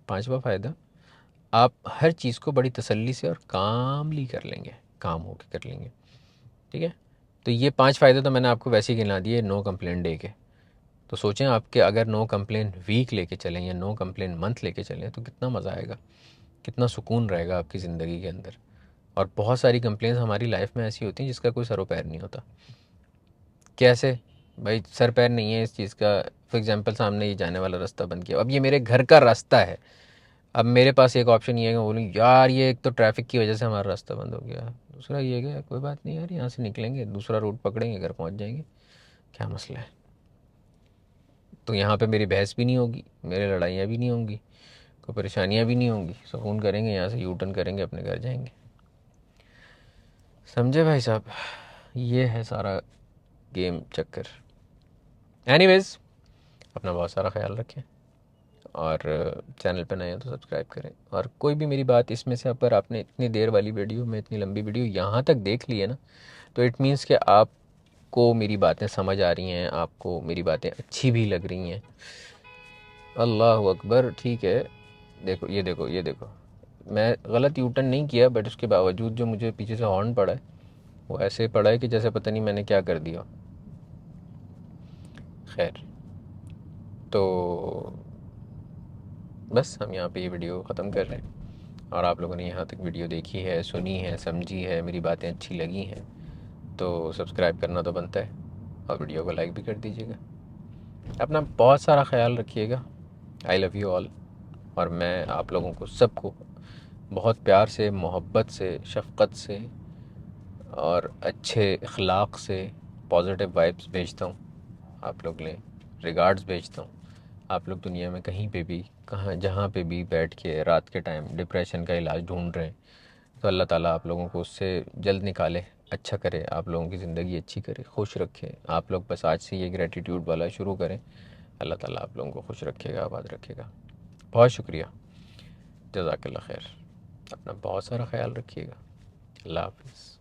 पांचवा फ़ायदा, आप हर चीज़ को बड़ी तसल्ली से और कामली कर लेंगे, काम होके कर लेंगे। ठीक है, तो ये 5 फ़ायदे तो मैंने आपको वैसे ही गिना दिए नो कंप्लेंट डे के। तो सोचें आपके अगर नो कंप्लेंट वीक लेके चलें या नो कंप्लेंट मंथ लेके चलें तो कितना मज़ा आएगा, कितना सुकून रहेगा आपकी ज़िंदगी के अंदर। और बहुत सारी कंप्लेंट्स हमारी लाइफ में ऐसी होती हैं जिसका कोई सरों पैर नहीं होता। कैसे भाई सर पैर नहीं है इस चीज़ का? फॉर एग्जांपल सामने ये जाने वाला रास्ता बंद किया, अब ये मेरे घर का रास्ता है, अब मेरे पास एक ऑप्शन ये है कि मैं बोलूँ यार ये एक तो ट्रैफिक की वजह से हमारा रास्ता बंद हो गया, दूसरा ये है कोई बात नहीं यार यहाँ से निकलेंगे, दूसरा रूट पकड़ेंगे, घर पहुँच जाएंगे, क्या मसला है। तो यहाँ पे मेरी बहस भी नहीं होगी, मेरे लड़ाइयाँ भी नहीं होंगी, कोई परेशानियाँ भी नहीं होंगी, सुकून करेंगे, यहाँ से यू टर्न करेंगे, अपने घर जाएंगे। समझे भाई साहब, ये है सारा गेम चक्कर। एनीवेज, अपना बहुत सारा ख्याल रखें और चैनल पे नए हैं तो सब्सक्राइब करें। और कोई भी मेरी बात इसमें से अगर आपने इतनी देर वाली वीडियो में, इतनी लंबी वीडियो यहाँ तक देख ली है ना, तो इट मीन्स कि आपको मेरी बातें समझ आ रही हैं, आपको मेरी बातें अच्छी भी लग रही हैं। अल्लाह अकबर, ठीक है। देखो ये देखो ये देखो, मैं गलत यू टर्न नहीं किया, बट उसके बावजूद जो मुझे पीछे से हॉर्न पड़ा है वो ऐसे पड़ा है कि जैसे पता नहीं मैंने क्या कर दिया। खैर, तो बस हम यहाँ पे ये वीडियो ख़त्म कर रहे हैं। और आप लोगों ने यहाँ तक वीडियो देखी है, सुनी है, समझी है, मेरी बातें अच्छी लगी हैं तो सब्सक्राइब करना तो बनता है और वीडियो को लाइक भी कर दीजिएगा। अपना बहुत सारा ख्याल रखिएगा। I love you all. और मैं आप लोगों को सबको बहुत प्यार से, मोहब्बत से, शफ़क़त से और अच्छे अखलाक से पॉजिटिव वाइब्स भेजता हूँ। आप लोग लें, रिगार्ड्स भेजता हूँ। आप लोग दुनिया में कहीं पे भी, कहाँ जहाँ पे भी बैठ के रात के टाइम डिप्रेशन का इलाज ढूंढ रहे हैं, तो अल्लाह ताला आप लोगों को उससे जल्द निकाले, अच्छा करे, आप लोगों की ज़िंदगी अच्छी करे, खुश रखे। आप लोग बस आज से ये ग्रेटिट्यूड वाला शुरू करें। अल्लाह ताला आप लोगों को खुश रखेगा, आबाद रखेगा। बहुत शुक्रिया। जज़ाकल्लाह खैर। अपना बहुत सारा ख्याल रखिएगा। अल्लाह हाफ़िज़।